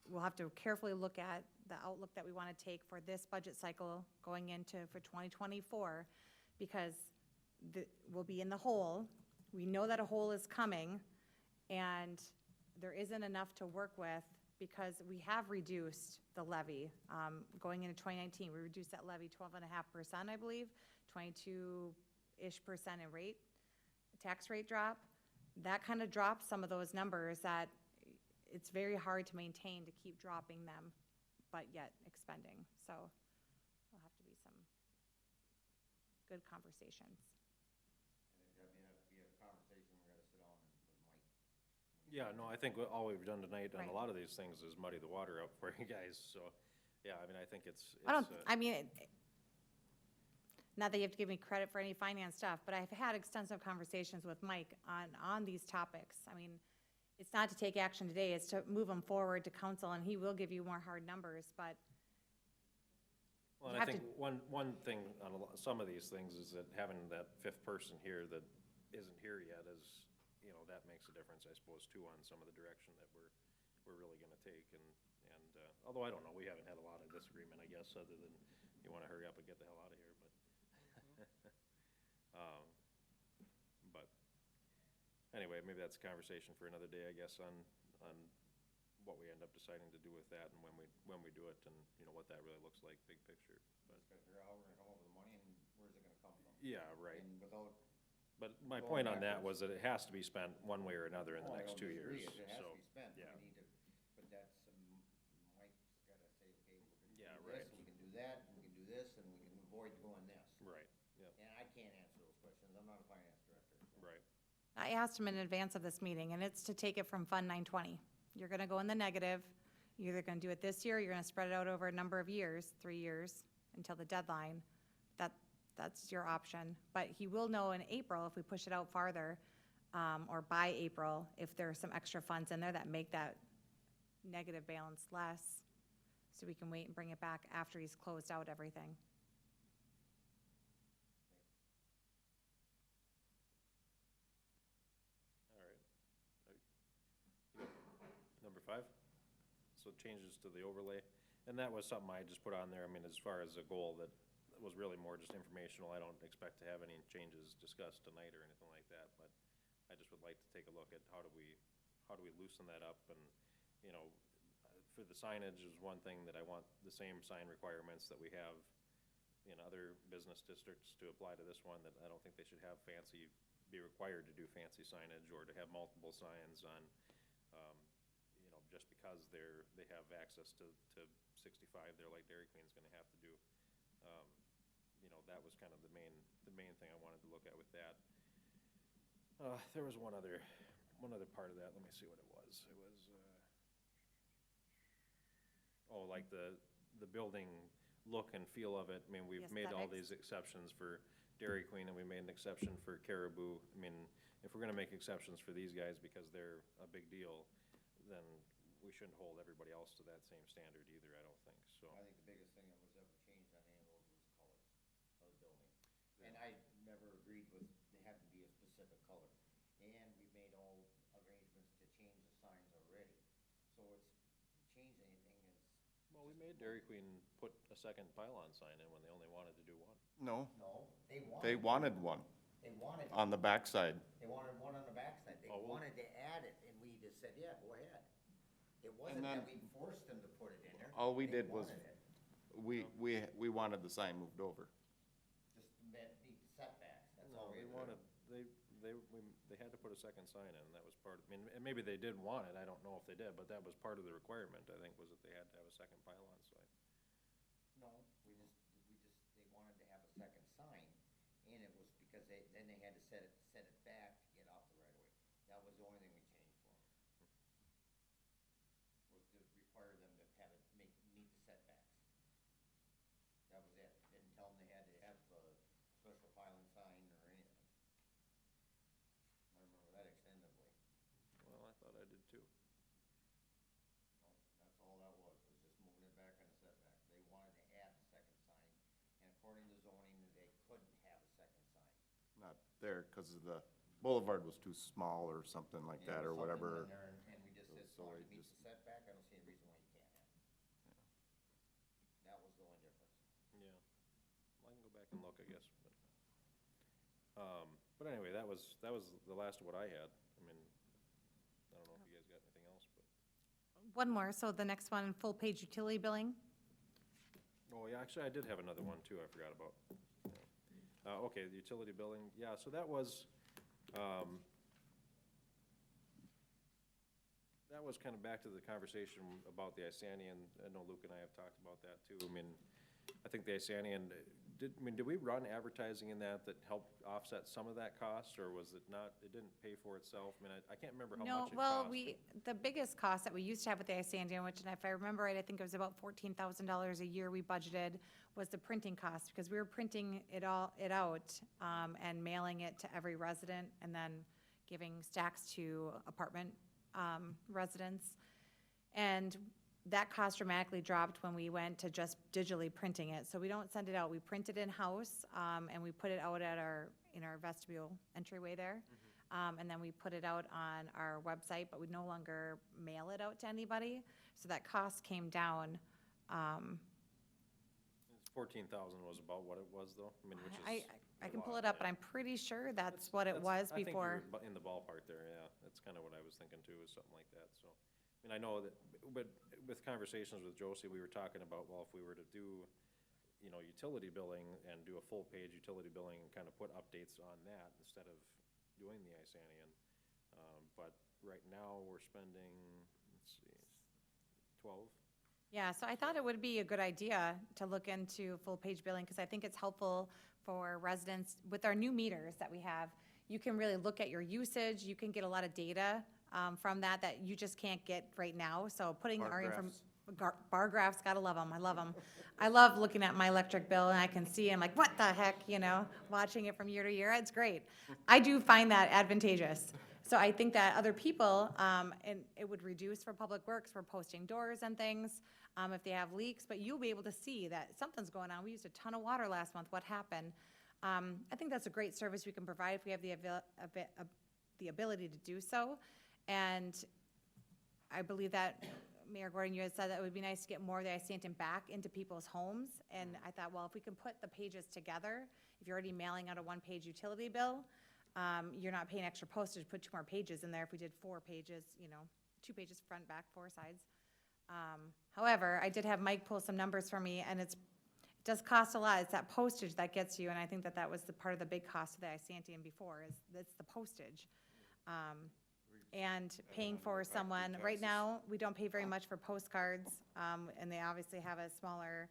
we'll have to carefully look at the outlook that we want to take for this budget cycle going into for 2024, because we'll be in the hole. We know that a hole is coming, and there isn't enough to work with because we have reduced the levy. Going into 2019, we reduced that levy 12.5%, I believe, 22-ish% in rate, tax rate drop. That kind of drops some of those numbers that it's very hard to maintain, to keep dropping them, but yet expending. So there'll have to be some good conversations. And it, I mean, it'd be a conversation Yeah, no, I think all we've done tonight on a Right. lot of these things is muddy the water up for you guys, so, yeah, I mean, I think it's, I don't, uh, I mean, not that you have to give me credit for any finance stuff, but I've had extensive conversations with Mike on these topics. I mean, it's not to take action today, it's to move them forward to council, and he will give you more hard numbers, but well, you and I have think one thing on some of these things is that having that fifth person here that isn't here yet is, you know, that makes a difference, I suppose, too, on some of the direction that we're really gonna take, and, although I don't know, we haven't had a lot of disagreement, I guess, other than you wanna hurry up and get the hell out of here, but. But, anyway, maybe that's a conversation for another day, I guess, on what we end up deciding to do with that and when we do it, and, you know, what that really looks like, big picture, but. Just gotta figure out how we're gonna come up with the money and where's it gonna come from. Yeah, right. And without, But my Going point on that backwards. was that it has to be spent one way or another in the oh, I next don't 2 disagree, years, it has so. to be spent, yeah. we need to, but that's, Mike's gotta say, okay, we're Yeah, gonna do right. this, we can do that, we can do this, and we can avoid doing this. Right, yep, And I can't answer those questions, I'm not a finance director. right. I asked him in advance of this meeting, and it's to take it from Fund 920. You're gonna go in the negative, you're either gonna do it this year, or you're gonna spread it out over a number of years, 3 years, until the deadline. That's your option, but he will know in April, if we push it out farther, or by April, if there are some extra funds in there that make that negative balance less, so we can wait and bring it back after he's closed out everything. All right. You got Number 5, so changes to the overlay, and that was something I just put on there, I mean, as far as a goal that was really more just informational, I don't expect to have any changes discussed tonight or anything like that, but I just would like to take a look at how do we loosen that up, and, you know, for the signage is one thing that I want the same sign requirements that we have in other business districts to apply to this one, that I don't think they should have be required to do fancy signage or to have multiple signs on, you know, just because they have access to 65, they're like Dairy Queen's gonna have to do. You know, that was kind of the main thing I wanted to look at with that. There was one other part of that, let me see what it was. It was, like the building look and feel of it. I mean, we've made all aesthetics. these exceptions for Dairy Queen, and we made an exception for Caribou. I mean, if we're gonna make exceptions for these guys because they're a big deal, then we shouldn't hold everybody else to that same standard either, I don't think, so. I think the biggest thing that was ever changed on any of those was colors of the building. And I never agreed with, they have to be a specific color. And we've made all arrangements to change the signs already. So it's, to change anything is. Well, we made Dairy Queen put a second pylon sign in when they only wanted to do one. No, No, they wanted one They wanted, on the backside. they wanted one on the backside. They Oh, well- wanted to add it, and we just said, yeah, go ahead. It wasn't then- that we forced them to put it in there. All we They did was, wanted it. we wanted the sign moved over. Just meet the setbacks, that's all No, we they had to do. wanted, they had to put a second sign in, and that was part, I mean, and maybe they did want it, I don't know if they did, but that was part of the requirement, I think, was that they had to have a second pylon sign. No, they wanted to have a second sign, and it was because then they had to set it back to get off the right of way. That was the only thing we changed for them. Was to require them to have it, meet the setbacks. That was it. Didn't tell them they had to have a special filing sign or anything. I remember that extensively. Well, I thought I did too. No, that's all that was just moving it back on the setback. They wanted to add the second sign, and according to zoning, they couldn't have a second sign. Not there, because the boulevard was too small or something like Yeah, that, or something whatever. in there, And we just said, as So long as they it meets just- the setback, I don't see any reason why you can't have it. That was the only difference. Yeah, well, I can go back and look, I guess, but anyway, that was the last of what I had. I mean, I don't know if you guys got anything else, but, One more, so the next one, full-page utility billing. oh, yeah, actually, I did have another one too, I forgot about. Okay, the utility billing, yeah, so that was kind of back to the conversation about the Isanian. I know Luke and I have talked about that too. I mean, I think the Isanian did we run advertising in that helped offset some of that cost, or was it not, it didn't pay for itself? I mean, I can't remember how No, much it well, cost. the biggest cost that we used to have with the Isandian, which, and if I remember right, I think it was about $14,000 a year we budgeted, was the printing cost, because we were printing it out, and mailing it to every resident, and then giving stacks to apartment, residents. And that cost dramatically dropped when we went to just digitally printing it. So we don't send it out, we print it in-house, and we put it out in our vestibule entryway there. And then we put it out on our website, but we no longer mail it out to anybody. So that cost came down. 14,000 was about what it was, though? I mean, which is. I a can pull lot, it up, yeah. but I'm pretty sure that's what it was I think before. you're in the ballpark there, yeah. That's kind of what I was thinking too, is something like that, so. I mean, I know that, but with conversations with Josie, we were talking about, well, if we were to do, utility billing and do a full-page utility billing and kind of put updates on that instead of doing the Isanian. But right now, we're spending, let's see, 12? Yeah, so I thought it would be a good idea to look into full-page billing, because I think it's helpful for residents. With our new meters that we have, you can really look at your usage, you can get a lot of data from that you just can't get right now, so putting our information. Bar graphs, gotta love them, I love them. I love looking at my electric bill, and I can see, I'm like, what the heck, watching it from year to year, it's great. I do find that advantageous. So I think that other people, and it would reduce for Public Works for posting doors and things, if they have leaks, but you'll be able to see that something's going on. We used a ton of water last month, what happened? I think that's a great service we can provide if we have the ability to do so. And I believe that, Mayor Gordon, you had said that it would be nice to get more of the Isantian back into people's homes. And I thought, well, if we can put the pages together, if you're already mailing out a one-page utility bill, you're not paying extra postage, put 2 more pages in there. If we did 4 pages, 2 pages front, back, 4 sides. However, I did have Mike pull some numbers for me, and it does cost a lot. It's that postage that gets you, and I think that was the part of the big cost of the Isantian before, is that's the postage. And paying for someone, right now, we don't pay very much for postcards, and they obviously have a smaller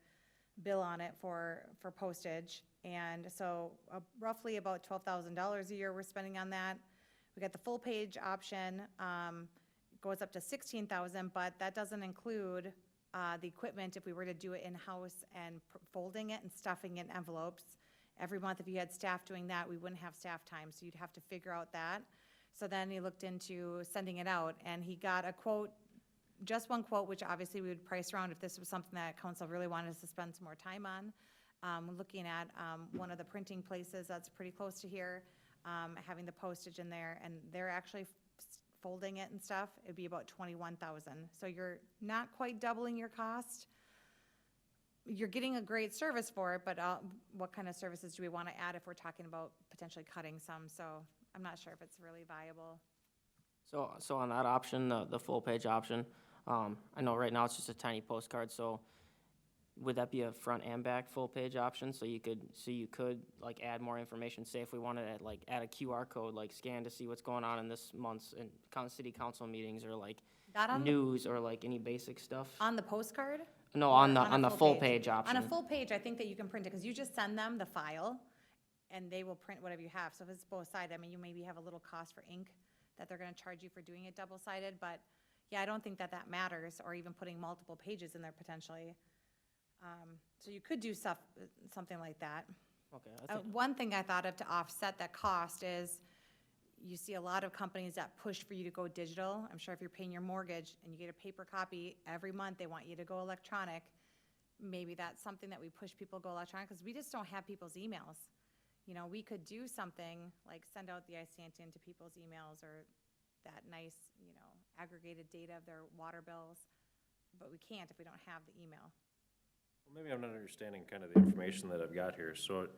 bill on it for postage. And so roughly about $12,000 a year we're spending on that. We got the full page option, goes up to $16,000, but that doesn't include the equipment if we were to do it in-house and folding it and stuffing it in envelopes. Every month, if you had staff doing that, we wouldn't have staff time, so you'd have to figure out that. So then he looked into sending it out, and he got a quote, just one quote, which obviously we would price around if this was something that council really wanted us to spend some more time on. Looking at one of the printing places that's pretty close to here, having the postage in there, and they're actually folding it and stuff, it'd be about $21,000. So you're not quite doubling your cost. You're getting a great service for it, but what kind of services do we want to add if we're talking about potentially cutting some? So I'm not sure if it's really viable. So on that option, the full page option, I know right now it's just a tiny postcard, so would that be a front and back full page option? So you could like add more information, say if we wanted to like add a QR code, like scan to see what's going on in this month's city council meetings, or like That on, news, or like any basic stuff? on the postcard? No, Or on the full page option. On a full page, I think that you can print it, because you just send them the file, and they will print whatever you have. So if it's both-sided, I mean, you maybe have a little cost for ink that they're gonna charge you for doing it double-sided, but yeah, I don't think that matters, or even putting multiple pages in there potentially. So you could do something like that. Okay, I think, One thing I thought of to offset that cost is, you see a lot of companies that push for you to go digital. I'm sure if you're paying your mortgage and you get a paper copy every month, they want you to go electronic. Maybe that's something that we push people to go electronic, because we just don't have people's emails. We could do something like send out the Isantian to people's emails, or that nice, aggregated data of their water bills, but we can't if we don't have the email. Well, maybe I'm not understanding kind of the information that I've got here. So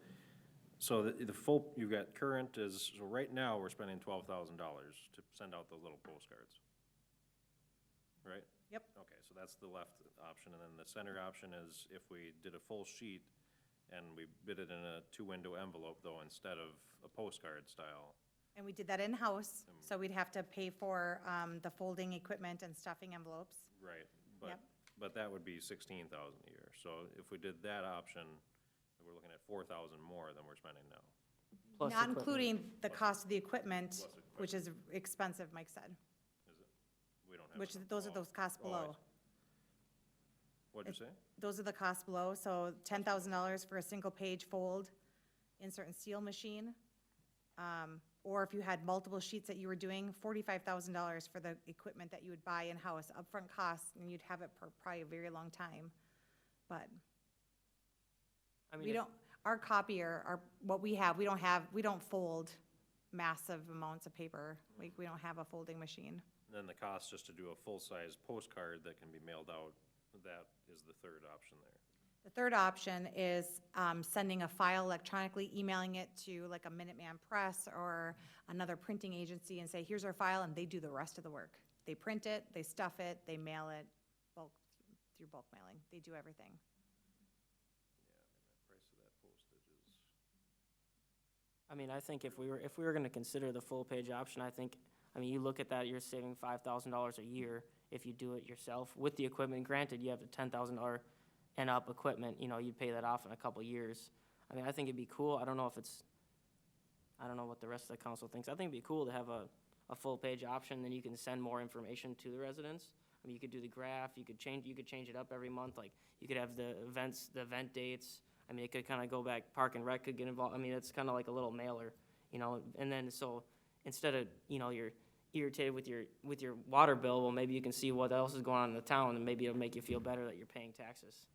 the full, you've got current is, so right now, we're spending $12,000 to send out those little postcards. Right? Yep. Okay, so that's the left option, and then the center option is if we did a full sheet and we bid it in a 2-window envelope, though, instead of a postcard style. And we did that in-house, so we'd have to pay for the folding equipment and stuffing envelopes. Right, Yep. but that would be $16,000 a year. So if we did that option, we're looking at 4,000 more than we're spending now. Plus Not equipment. including the cost of the equipment, Plus which is expensive, Mike said, Is it? We don't have. which, enough. those are Oh, those costs oh, I below. see. What'd you say? Those are the costs below, so $10,000 for a single-page fold, insert and seal machine. Or if you had multiple sheets that you were doing, $45,000 for the equipment that you would buy in-house, upfront costs, and you'd have it for probably a very long time. But I mean, we if- don't, our copier, what we have, we don't fold massive amounts of paper. We don't have a folding machine. And then the cost just to do a full-size postcard that can be mailed out, that is the third option there. The third option is sending a file electronically, emailing it to like a Minuteman Press or another printing agency and say, here's our file, and they do the rest of the work. They print it, they stuff it, they mail it through bulk mailing. They do everything. Price of that postage is. I mean, I think if we were gonna consider the full page option, I mean, you look at that, you're saving $5,000 a year if you do it yourself with the equipment. Granted, you have the $10,000 and up equipment, you know, you'd pay that off in a couple years. I mean, I think it'd be cool. I don't know what the rest of the council thinks. I think it'd be cool to have a full page option, then you can send more information to the residents. I mean, you could do the graph, you could change it up every month, like, you could have the events, the event dates. I mean, it could kinda go back, Park and Rec could get involved. I mean, it's kinda like a little mailer, you know, and then, so, instead of, you know, you're irritated with your water bill, well, maybe you can see what else is going on in the town, and maybe it'll make you feel better that you're paying taxes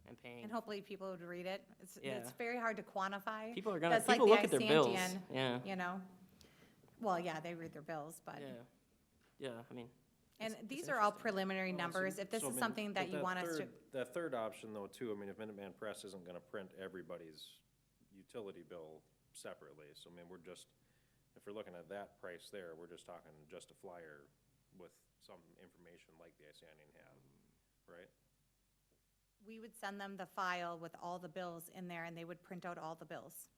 and paying. And hopefully people would read it. It's Yeah. very hard to quantify. People are gonna, That's like people the look at their bills, Isantian, yeah, You know? Well, yeah, they read their bills, but, yeah, I mean. and it's these are all interesting. preliminary Well, so- numbers. If this so, I is mean, something that but you want us to, That third option though too, I mean, if Minuteman Press isn't gonna print everybody's utility bill separately, so I mean, if we're looking at that price there, we're just talking just a flyer with some information like the Isanian have, right? we would send them the file with all the bills in there, and they would print out all the bills.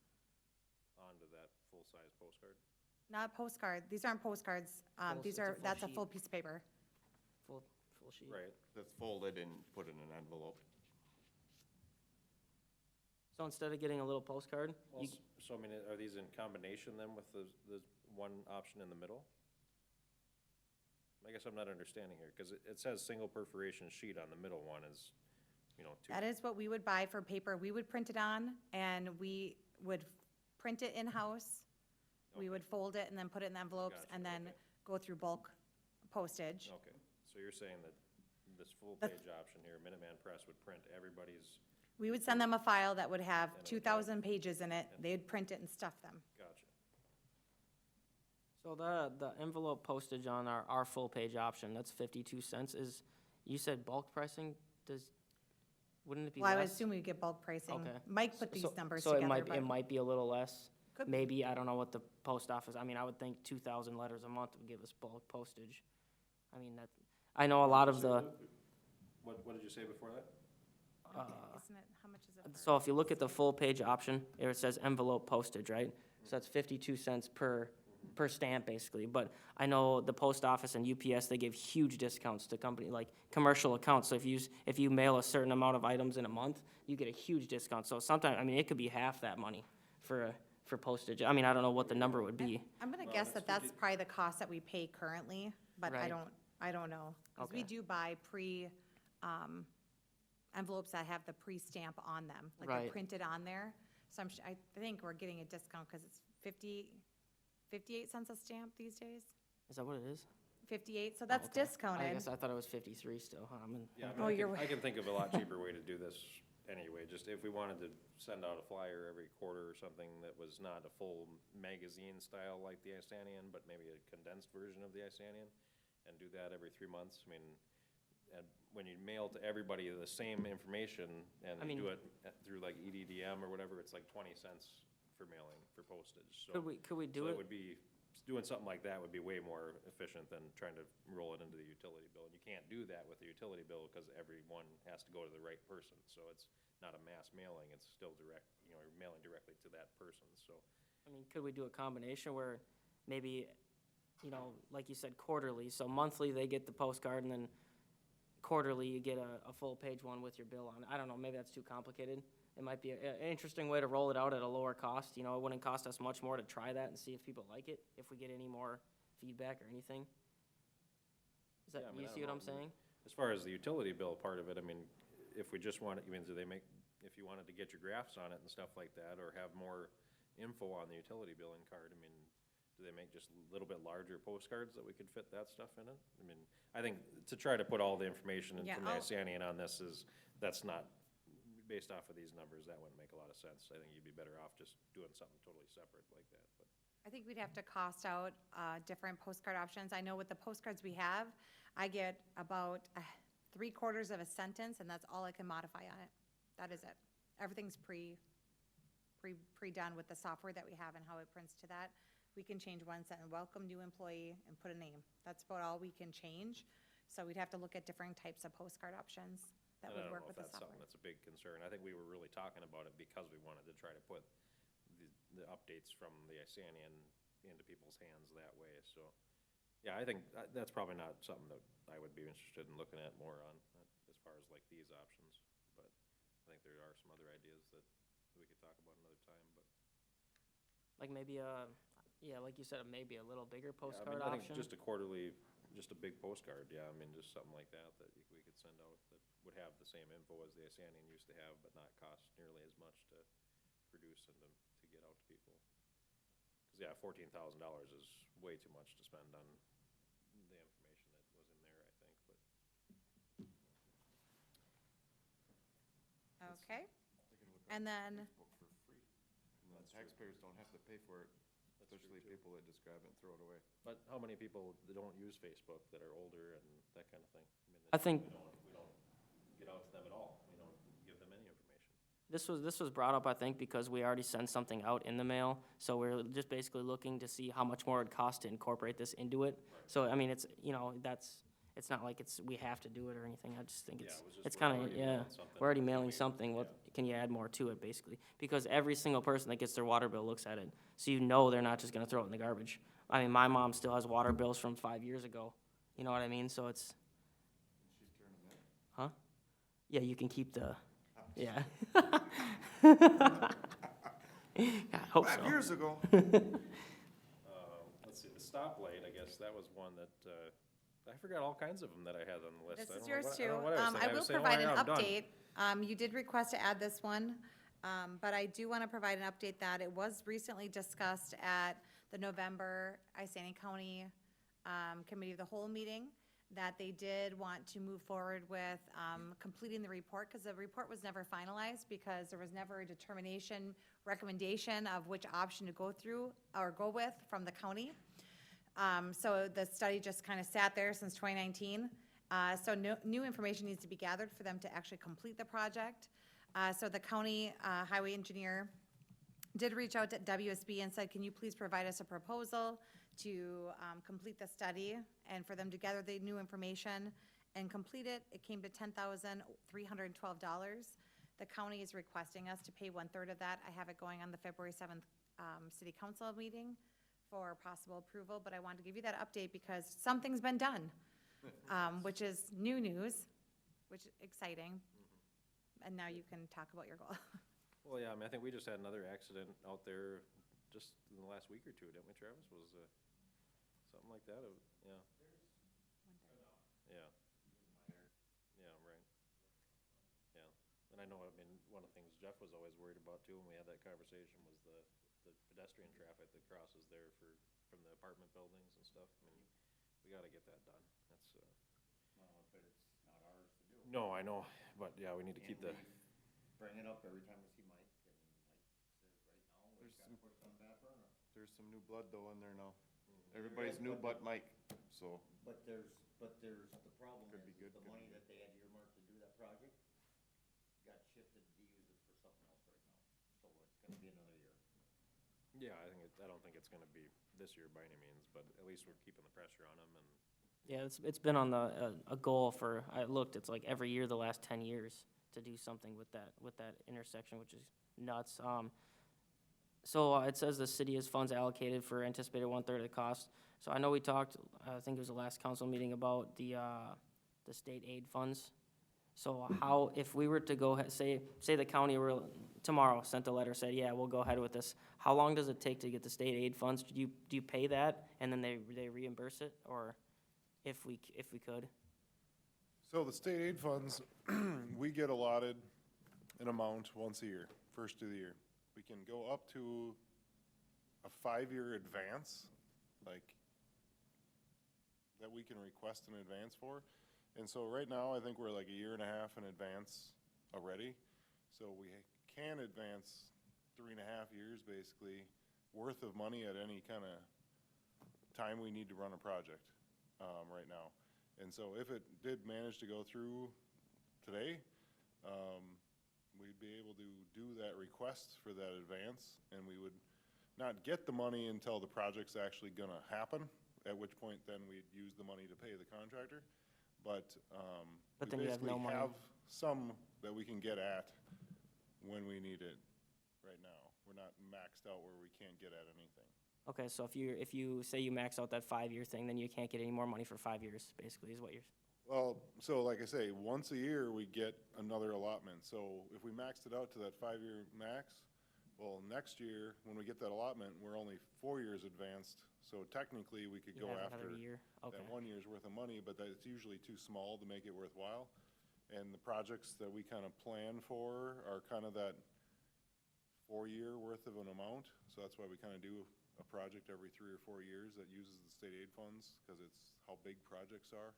Onto that full-size postcard. Not postcard, these aren't postcards, It's a full that's a sheet. full piece of paper. Full sheet. Right. That's folded and put in an envelope. So instead of getting a little postcard, Well, you, so I mean, are these in combination then with the one option in the middle? I guess I'm not understanding here, cause it says single perforation sheet on the middle one is, you know, two. That is what we would buy for paper, we would print it on, and we would print it in-house. We Okay. would fold it and then put it in envelopes, Gotcha, and then okay. go through bulk postage. Okay, so you're saying that this full The- page option here, Minuteman Press would print everybody's, We would send them a file that would have And it would 2,000 pages in it, they'd print it and stuff them. gotcha. so the envelope postage on our full page option, that's 52 cents, you said bulk pricing, wouldn't it be Well, I would less? assume we'd get bulk pricing. Okay. Mike put these So- numbers So together, it but might be a little less, Could be. maybe, I don't know what the post office, I mean, I would think 2,000 letters a month would give us bulk postage. I mean, I know a lot of the, What did you say before that? isn't it, how much is it for? so if you look at the full page option, it says envelope postage, right? So that's 52 cents per stamp, basically. But I know the post office and UPS, they give huge discounts to company, like commercial accounts. So if you mail a certain amount of items in a month, you get a huge discount. So sometimes, I mean, it could be half that money for postage. I mean, I don't know what the number would be. I'm gonna guess that that's probably the cost that we pay currently, but Right. I don't know. 'Cause we Okay. do buy envelopes that have the pre-stamp on them, like they're Right. printed on there. So I think we're getting a discount because it's 58 cents a stamp these days? Is that what it is? 58, so that's Okay. I discounted. guess I thought it was 53 still. Yeah, I Oh, mean, you're I can think of a lot cheaper way to do this anyway, just if we wanted to send out a flyer every quarter or something that was not a full magazine style like the Isanian, but maybe a condensed version of the Isanian, and do that every 3 months, I mean, and when you mail to everybody the same information, and I you do mean- it through like EDDM or whatever, it's like 20 cents for mailing, for postage, so. Could we do So it? it would be, doing something like that would be way more efficient than trying to roll it into the utility bill. And you can't do that with the utility bill because everyone has to go to the right person. So it's not a mass mailing, it's still direct, you know, you're mailing directly to that person, so. I mean, could we do a combination where maybe, you know, like you said, quarterly, so monthly they get the postcard, and then quarterly you get a full page one with your bill on it? I don't know, maybe that's too complicated, it might be an interesting way to roll it out at a lower cost. You know, it wouldn't cost us much more to try that and see if people like it, if we get any more feedback or anything. Is that, Yeah, I mean, you I see don't what I'm know. saying? As far as the utility bill part of it, I mean, if we just want it, I mean, do they make, if you wanted to get your graphs on it and stuff like that, or have more info on the utility billing card, I mean, do they make just a little bit larger postcards that we could fit that stuff in it? I mean, I think to try to put all the information in Yeah, from the I'll- Isanian on this is, that's not, based off of these numbers, that wouldn't make a lot of sense. I think you'd be better off just doing something totally separate like that, but. I think we'd have to cost out different postcard options. I know with the postcards we have, I get about 3/4 of a sentence, and that's all I can modify on it. That is it. Everything's pre-done with the software that we have and how it prints to that. We can change one sentence, welcome new employee, and put a name. That's about all we can change. So we'd have to look at different types of postcard options that And I would don't work know if with the that's something software. that's a big concern. I think we were really talking about it because we wanted to try to put the updates from the Isanian into people's hands that way, so. Yeah, I think that's probably not something that I would be interested in looking at more on, as far as like these options. But I think there are some other ideas that we could talk about another time, but. Like maybe yeah, like you said, maybe a little bigger Yeah, postcard I think option? just a quarterly, just a big postcard, yeah, I mean, just something like that, that we could send out that would have the same info as the Isanian used to have, but not cost nearly as much to produce and to get out to people. Cause yeah, $14,000 is way too much to spend on the information that was in there, I think, but. Okay, and then, Facebook for free. And the taxpayers don't have to pay for it, especially people that just grab it and throw it away. But how many people that don't use Facebook that are older and that kind of thing? mean, I think- We don't get out to them at all. We don't give them any information. This was brought up, I think, because we already sent something out in the mail, so we're just basically looking to see how much more it costs to incorporate this into it. So, I mean, it's, you know, it's not like we have to do it or anything, I just think Yeah, it's, it was just it's we're kinda, already yeah, mailing something. we're already mailing We- something, what, yeah. can you add more to it, basically? Because every single person that gets their water bill looks at it, so you know they're not just gonna throw it in the garbage. I mean, my mom still has water bills from 5 years ago, you know what I mean, so it's. Huh? Yeah, you can keep the, yeah. I hope so. 5 years ago. Let's see, the stoplight, I guess, that was one that, I forgot all kinds of them that I had on the list. this I is don't know yours what- I too. don't know what I was thinking. I I will was saying, oh, provide an yeah, I'm done. update. You did request to add this one, but I do want to provide an update that it was recently discussed at the November Isani County Committee of the Whole meeting, that they did want to move forward with completing the report, because the report was never finalized, because there was never a determination, recommendation of which option to go through or go with from the county. So the study just kind of sat there since 2019. So new information needs to be gathered for them to actually complete the project. So the county highway engineer did reach out to WSB and said, can you please provide us a proposal to complete the study and for them to gather the new information and complete it. It came to $10,312. The county is requesting us to pay 1/3 of that. I have it going on the February 7th city council meeting for possible approval, but I wanted to give you that update because something's been done, which is new news, which is exciting. And now you can talk about your goal. Well, yeah, I mean, I think we just had another accident out there just in the last week or two, didn't we, Travis? Was, something like that, yeah. Yeah. Yeah, right. Yeah, and I know, I mean, one of the things Jeff was always worried about too, when we had that conversation, was the pedestrian traffic that crosses there from the apartment buildings and stuff. I mean, we gotta get that done. That's, Well, but it's not ours to do. no, I know, but yeah, we need to keep the, Bring it up every time we see Mike, and Mike says right now, we've got to put some back burner. There's some new blood though in there now. Everybody's new but Mike, so. But the problem Could be is, good, the could money be that they had earmarked to do that project got shifted to use it for something else right now. So it's gonna be another year. yeah, I don't think it's gonna be this year by any means, but at least we're keeping the pressure on them and. Yeah, it's been on a goal for, I looked, it's like every year the last 10 years to do something with that intersection, which is nuts. So it says the city has funds allocated for anticipated 1/3 of the cost. So I know we talked, I think it was the last council meeting, about the state aid funds. So how, if we were to go, say the county were, tomorrow, sent a letter, said, yeah, we'll go ahead with this, how long does it take to get the state aid funds? Do you pay that, and then they reimburse it, or if we could? So the state aid funds, we get allotted an amount once a year, first of the year. We can go up to a 5-year advance, like, that we can request an advance for. And so right now, I think we're like a year and a half in advance already. So we can advance 3.5 years, basically, worth of money at any kind of time we need to run a project, right now. And so if it did manage to go through today, we'd be able to do that request for that advance, and we would not get the money until the project's actually gonna happen, at which point then we'd use the money to pay the contractor. But But we then you have no basically money. have some that we can get at when we need it right now. We're not maxed out where we can't get at anything. Okay, so if you say you max out that 5-year thing, then you can't get any more money for 5 years, basically, is what you're, Well, so like I say, once a year, we get another allotment. So if we maxed it out to that 5-year max, well, next year, when we get that allotment, we're only 4 years advanced. So technically, we could you go have after another year, okay. that 1 year's worth of money, but that it's usually too small to make it worthwhile. And the projects that we kind of plan for are kind of that 4-year worth of an amount. So that's why we kind of do a project every 3 or 4 years that uses the state aid funds, because it's how big projects are.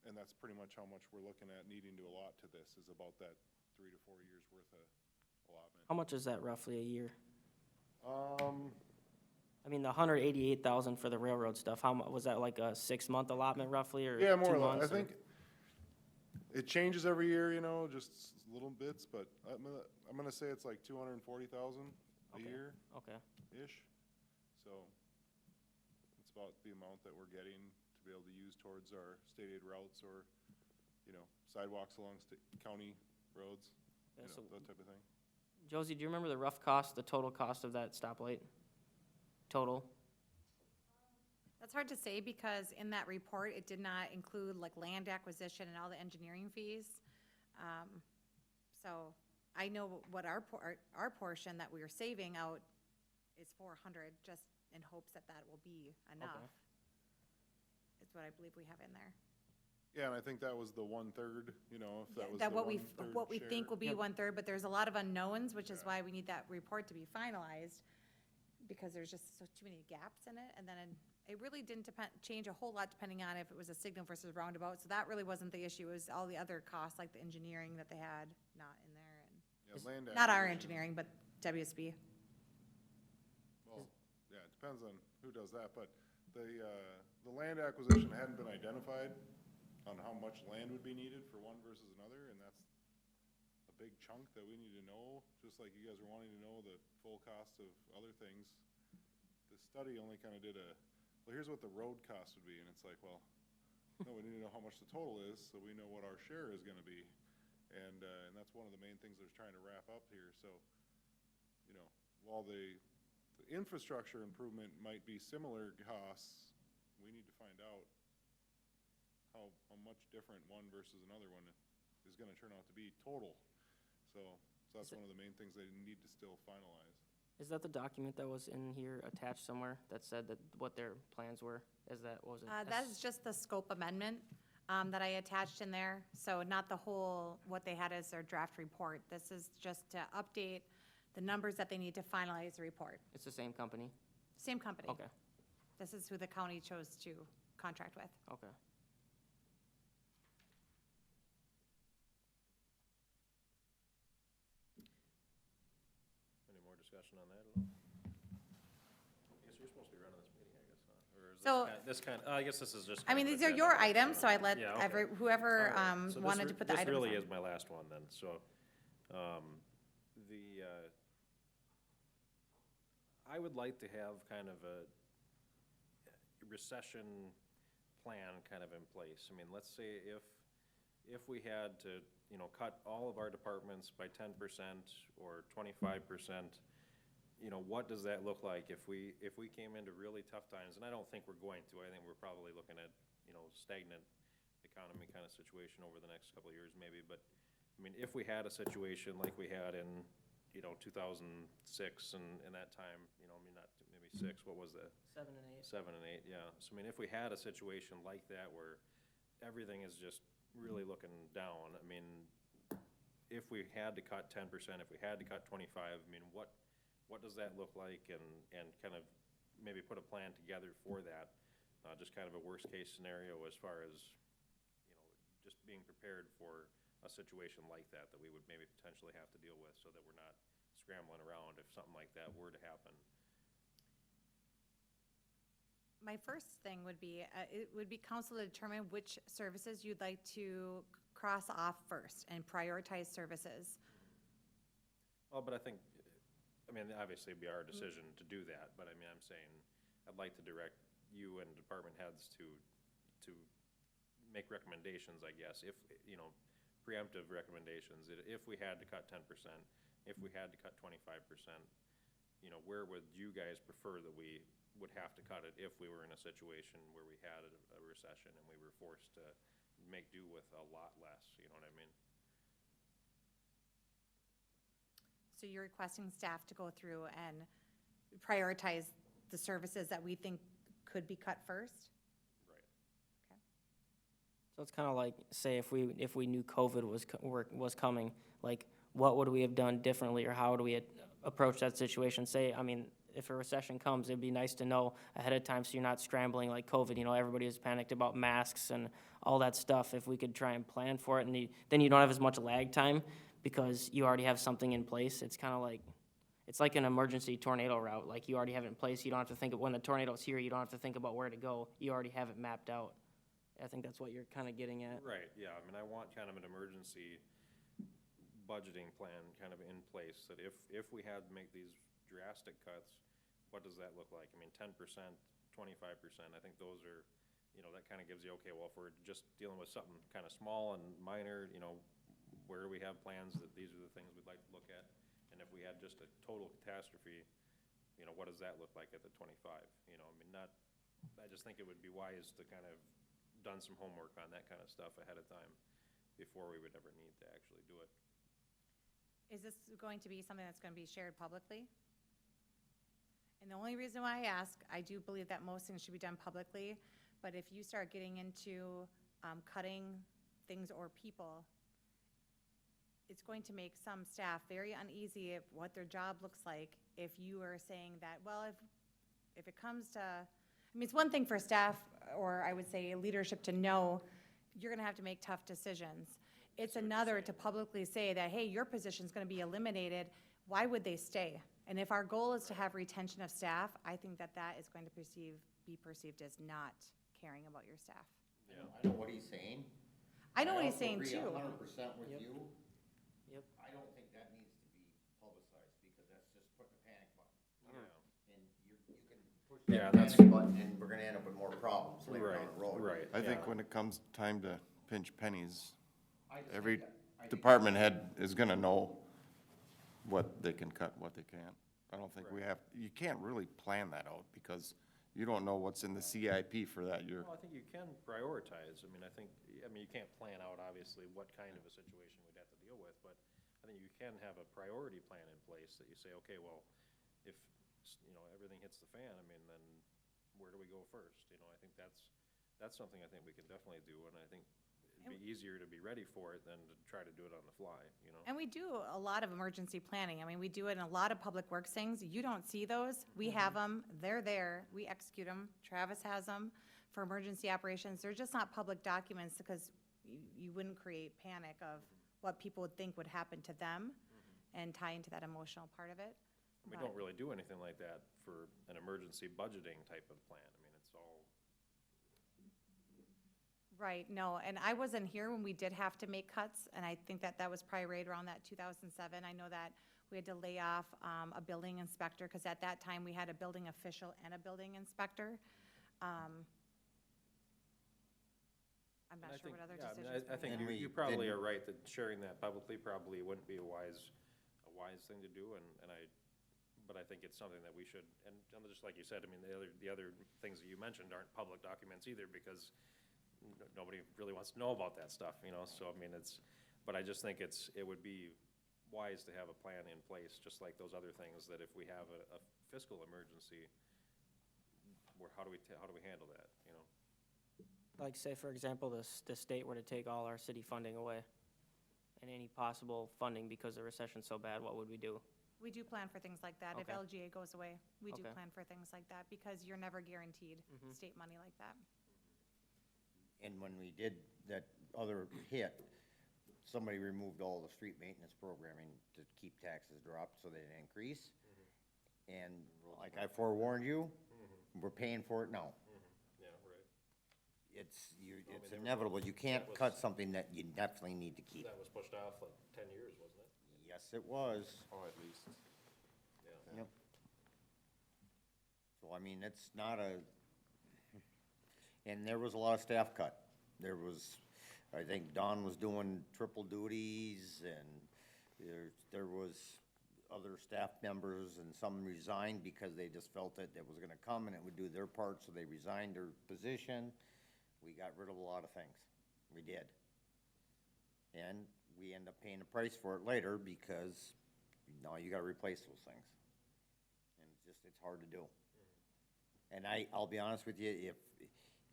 And that's pretty much how much we're looking at needing to allot to this, is about that 3 to 4 years worth of allotment. How much is that roughly a year? Um, I mean, the 188,000 for the railroad stuff, was that like a 6-month allotment roughly, or yeah, more 2 or less. months? I think it changes every year, you know, just little bits, but I'm gonna say it's like 240,000 a Okay. year. Okay, Ish. So it's about the amount that we're getting to be able to use towards our state aid routes or, you know, sidewalks along county roads, you Yeah, know, so- that type of thing. Josie, do you remember the rough cost, the total cost of that stoplight? Total? That's hard to say because in that report, it did not include like land acquisition and all the engineering fees. So I know what our portion that we are saving out is 400, just in hopes that that will be enough. Is what I believe we have in there. Yeah, and I think that was the 1/3, you know, if that was That the what we 1/3 think share. will be Yep. 1/3, but there's a lot of unknowns, which is Yeah. why we need that report to be finalized, because there's just too many gaps in it, and then it really didn't change a whole lot depending on if it was a signal versus roundabout, so that really wasn't the issue, it was all the other costs, like the engineering that they had not in there, Yeah, land and, not our acquisition. engineering, but WSB. Well, yeah, it depends on who does that, but the land acquisition hadn't been identified on how much land would be needed for one versus another, and that's a big chunk that we need to know, just like you guys are wanting to know the full cost of other things. The study only kind of did well, here's what the road cost would be, and it's like, well, no, we need to know how much the total is, so we know what our share is gonna be. And that's one of the main things they're trying to wrap up here, so, you know, while the infrastructure improvement might be similar costs, we need to find out how much different one versus another one is gonna turn out to be total. So that's one of the main things they need to still finalize. Is that the document that was in here attached somewhere that said that what their plans were? Is that, what was it? That is just the scope amendment, that I attached in there, so not the whole, what they had as their draft report. This is just to update the numbers that they need to finalize the report. It's the same company? Same company. Okay, This is who the county chose to contract with. okay. Any more discussion on that at all? I guess you're supposed to be running this meeting, I guess, huh? Or is So- I guess this is just. I mean, kind of these are agenda your items, items, so I let Yeah, okay. whoever All right. So this wanted to put the items This really on. is my last one then, so, I would like to have kind of a recession plan kind of in place. I mean, let's say if we had to, you know, cut all of our departments by 10% or 25%, you know, what does that look like if we came into really tough times? And I don't think we're going to. I think we're probably looking at, you know, stagnant economy kind of situation over the next couple of years maybe, but, I mean, if we had a situation like we had in, 2006 and that time, I mean, not, maybe six, what was that? 7 and 8. 7 and 8, yeah. So, I mean, if we had a situation like that where everything is just really looking down, I mean, if we had to cut 10%, if we had to cut 25, I mean, what does that look like? And kind of maybe put a plan together for that, just kind of a worst-case scenario as far as, just being prepared for a situation like that, that we would maybe potentially have to deal with, so that we're not scrambling around if something like that were to happen. My first thing would be, it would be council to determine which services you'd like to cross off first and prioritize services. Well, but I think, I mean, obviously it'd be our decision to do that, but I mean, I'm saying, I'd like to direct you and department heads to make recommendations, I guess, if, preemptive recommendations, if we had to cut 10%, if we had to cut 25%, where would you guys prefer that we would have to cut it if we were in a situation where we had a recession and we were forced to make do with a lot less, you know what I mean? So you're requesting staff to go through and prioritize the services that we think could be cut first? Right. So it's kind of like, say, if we knew COVID was coming, like, what would we have done differently, or how would we approach that situation? Say, I mean, if a recession comes, it'd be nice to know ahead of time, so you're not scrambling like COVID. Everybody is panicked about masks and all that stuff. If we could try and plan for it, and then you don't have as much lag time because you already have something in place. It's kind of like, it's like an emergency tornado route. Like, you already have it in place. You don't have to think of, when the tornado's here, you don't have to think about where to go. You already have it mapped out. I think that's what you're kind of getting at. Right, yeah, I mean, I want kind of an emergency budgeting plan kind of in place, that if we had to make these drastic cuts, what does that look like? I mean, 10%, 25%, I think those are, that kind of gives you, okay, well, if we're just dealing with something kind of small and minor, where do we have plans that these are the things we'd like to look at? And if we had just a total catastrophe, what does that look like at the 25? I mean, I just think it would be wise to kind of done some homework on that kind of stuff ahead of time before we would ever need to actually do it. Is this going to be something that's going to be shared publicly? And the only reason why I ask, I do believe that most things should be done publicly, but if you start getting into cutting things or people, it's going to make some staff very uneasy of what their job looks like if you are saying that, well, if it comes to, I mean, it's one thing for staff, or I would say leadership, to know you're gonna have to make tough decisions. It's another to publicly say that, hey, your position's gonna be eliminated. Why would they stay? And if our goal is to have retention of staff, I think that that is going to be perceived as not caring about your staff. I know what he's saying. I know what he's saying too. I also agree 100% with Yep. you. Yep. I don't think that needs to be publicized, because that's just putting a panic button. Yeah. And you can push Yeah, that that's- panic button, and we're gonna end up with more problems later down the road. Right. I think yeah. when it comes time to pinch pennies, I just every think that- I think department head is gonna know what they can cut, and what they can't. I don't think you can't really plan that out, because you don't know what's in the CIP for that year. Well, I think you can prioritize. I mean, you can't plan out, obviously, what kind of a situation we'd have to deal with, but I think you can have a priority plan in place that you say, okay, well, if, everything hits the fan, I mean, then where do we go first? I think that's something I think we can definitely do, and I think it'd be easier to be ready for it than to try to do it on the fly, And we do a lot of emergency planning. I mean, we do it in a lot of public works things. You don't see those. We have them. They're there. We execute them. Travis has them for emergency operations. They're just not public documents, because you wouldn't create panic of what people would think would happen to them and tie into that emotional part of it. We don't really do anything like that for an emergency budgeting type of plan. I mean, it's all, Right, no, and I wasn't here when we did have to make cuts, and I think that was probably right around that 2007. I know that we had to lay off a building inspector, because at that time, we had a building official and a building inspector. I'm not I sure think, what other yeah, I mean, decisions. I think And you we probably didn't- are right that sharing that publicly probably wouldn't be a wise thing to do, but I think it's something that we should, and just like you said, I mean, the other things that you mentioned aren't public documents either, because nobody really wants to know about that stuff, you know, so, I mean, but I just think it would be wise to have a plan in place, just like those other things, that if we have a fiscal emergency, how do we handle that, you know? Like, say, for example, the state were to take all our city funding away, and any possible funding because the recession's so bad, what would we do? We do plan for things like that. If Okay. LGA goes away, we do Okay. plan for things like that because you're never guaranteed state money like that. And when we did that other hit, somebody removed all the street maintenance programming to keep taxes dropped so they didn't increase. And like I forewarned you, we're paying for it now. Yeah, right. It's inevitable. You can't cut something that you definitely need to keep. That was pushed off like 10 years, wasn't it? Yes, it was. Oh, at least. Yeah. Yep. So, I mean, it's not a, and there was a lot of staff cut. There was, I think Don was doing triple duties, and there was other staff members, and some resigned because they just felt that it was gonna come and it would do their part, so they resigned their position. We got rid of a lot of things. We did. And we end up paying the price for it later because now you gotta replace those things. And it's hard to do. And I'll be honest with you,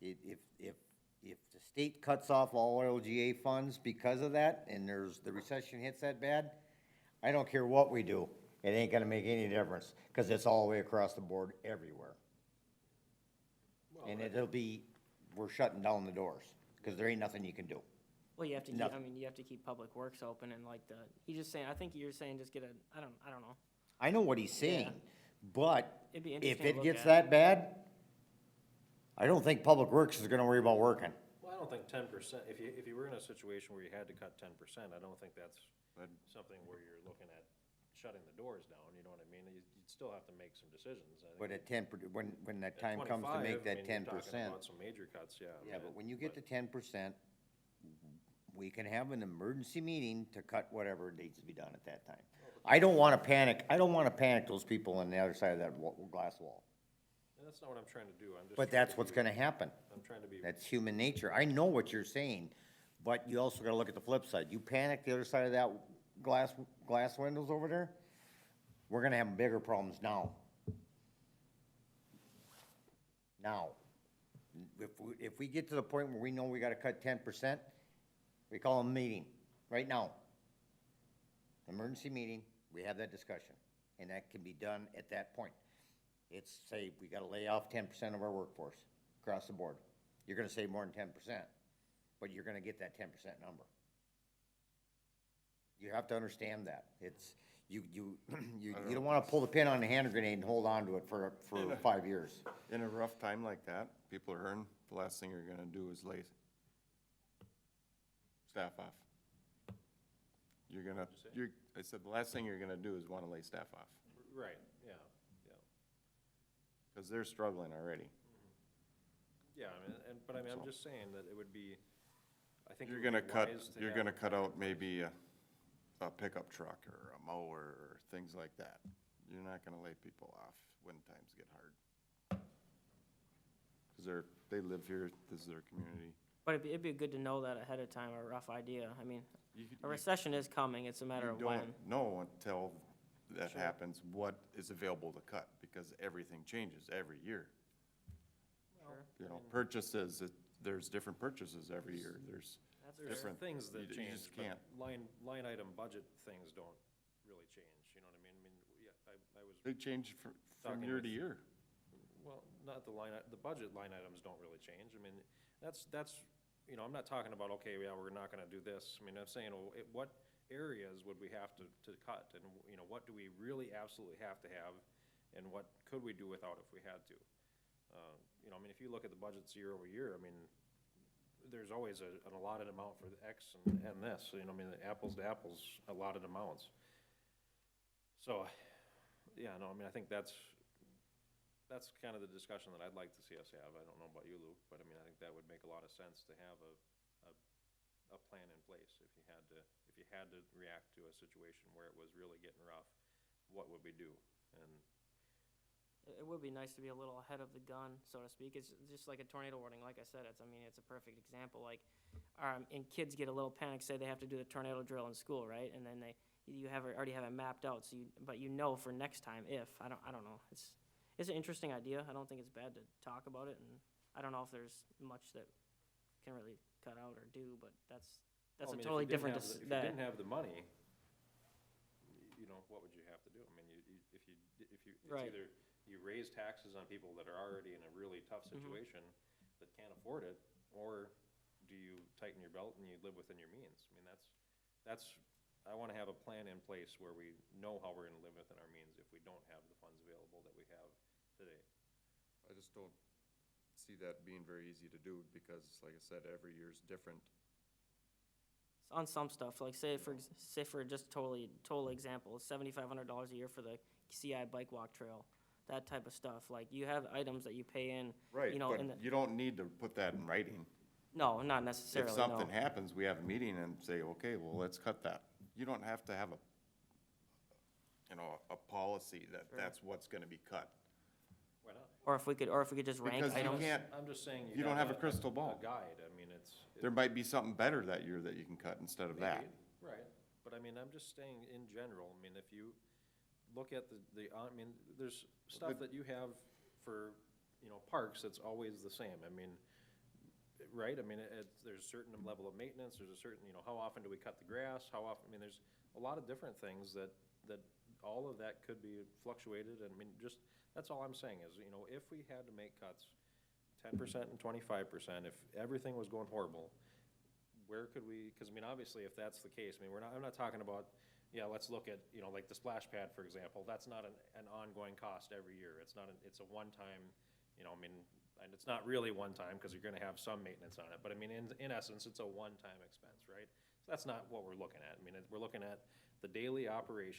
if the state cuts off all LGA funds because of that, and the recession hits that bad, I don't care what we do, it ain't gonna make any difference, cause it's all the way across the board everywhere. And we're shutting down the doors, cause there ain't nothing you can do. Well, you have to keep, Nothing. you have to keep Public Works open and like he's just saying, I think you're saying just get I don't know. I know what he's saying, but It'd be if interesting to it look gets at. that bad, I don't think Public Works is gonna worry about working. Well, I don't think 10%, if you were in a situation where you had to cut 10%, I don't think that's something where you're looking at shutting the doors down, you know what I mean? You'd still have to make some decisions. I think But at when that at time comes to 25, make I that mean, you're 10%. talking about some major cuts, yeah. Yeah, but when you get to 10%, we can have an emergency meeting to cut whatever needs to be done at that time. I don't wanna panic those people on the other side of that glass wall. And that's not what I'm trying to do, I'm just. But trying that's to what's be- gonna happen. I'm trying to be, That's human nature. I know what you're saying, but you also gotta look at the flip side. You panic the other side of that glass windows over there, we're gonna have bigger problems now. Now, if we get to the point where we know we gotta cut 10%, we call a meeting, right now. Emergency meeting, we have that discussion, and that can be done at that point. It's, say, we gotta lay off 10% of our workforce across the board. You're gonna save more than 10%, but you're gonna get that 10% number. You have to understand that. It's, you don't wanna pull the pin on the hand grenade and hold on to it for 5 years. In a rough time like that, people are hurting, the last thing you're gonna do is lay staff off. I said, the last thing you're gonna do is wanna lay staff off, right, yeah, cause they're struggling already. yeah, I mean, but I mean, I'm just saying that it would be, I think it You're would be gonna wise to you're have- gonna cut out maybe a pickup truck or a mower or things like that. You're not gonna lay people off when times get hard. Cause they live here, this is their community. But it'd be good to know that ahead of time, a rough idea. I mean, You- a you- recession is coming, it's a matter of You when. don't know until that Sure. happens, what is available to cut, because everything changes every year. Sure. You know, purchases, there's different purchases every year, there's That's There's different. things that you change, just but can't. line item budget things don't really change, you know what I mean? I mean, yeah, I was, They change from Talking year with- to year. well, not the budget line items don't really change. I mean, that's, you know, I'm not talking about, okay, yeah, we're not gonna do this. I mean, I'm saying, well, what areas would we have to cut? And, you know, what do we really absolutely have to have? And what could we do without if we had to? You know, I mean, if you look at the budgets year over year, I mean, there's always an allotted amount for the X and this, you know, I mean, apples to apples, allotted amounts. So, yeah, no, I mean, I think that's kind of the discussion that I'd like to see us have. I don't know about you, Luke, but I mean, I think that would make a lot of sense to have a plan in place. If you had to react to a situation where it was really getting rough, what would we do? And It would be nice to be a little ahead of the gun, so to speak. It's just like a tornado warning, like I said, it's a perfect example, like, and kids get a little panicked, say they have to do the tornado drill in school, right? And then already have it mapped out, so but you know for next time if, I don't know. It's an interesting idea. I don't think it's bad to talk about it, and I don't know if there's much that can really cut out or do, but that's Well, I a mean, if totally you didn't different, have the- dis- If you didn't have the money, you know, what would you have to do? I mean, it's Right. either you raise taxes on people that are already in a really tough situation that can't afford it, or do you tighten your belt and you live within your means? I mean, that's, I wanna have a plan in place where we know how we're gonna live within our means if we don't have the funds available that we have today. I just don't see that being very easy to do, because like I said, every year's different. on some stuff, like say for just total example, $7,500 a year for the CI bike walk trail, that type of stuff. Like you have items that you pay in, Right, you know, but in the, you don't need to put that in writing. no, not necessarily, If no. something happens, we have a meeting and say, okay, well, let's cut that. You don't have to have a policy that that's what's gonna be cut. Why not? Or if we could just rank Because you items. can't, I'm just saying you don't have a crystal ball. A guide, I mean, There might be something better that year that you can cut instead of that. maybe, right, but I mean, I'm just saying in general, I mean, if you look at I mean, there's stuff that you have for, you know, parks that's always the same, I mean, right, I mean, there's a certain level of maintenance, there's a certain, you know, how often do we cut the grass, how often, I mean, there's a lot of different things that all of that could be fluctuated, and I mean, just, that's all I'm saying is, you know, if we had to make cuts 10% and 25%, if everything was going horrible, where could we, because I mean, obviously, if that's the case, I mean, I'm not talking about, yeah, let's look at, you know, like the splash pad, for example, that's not an ongoing cost every year, it's a one-time, you know, I mean, and it's not really one time, because you're gonna have some maintenance on it, but I mean, in essence, it's a one-time expense, right? So that's not what we're looking at, I mean, we're looking at the daily operation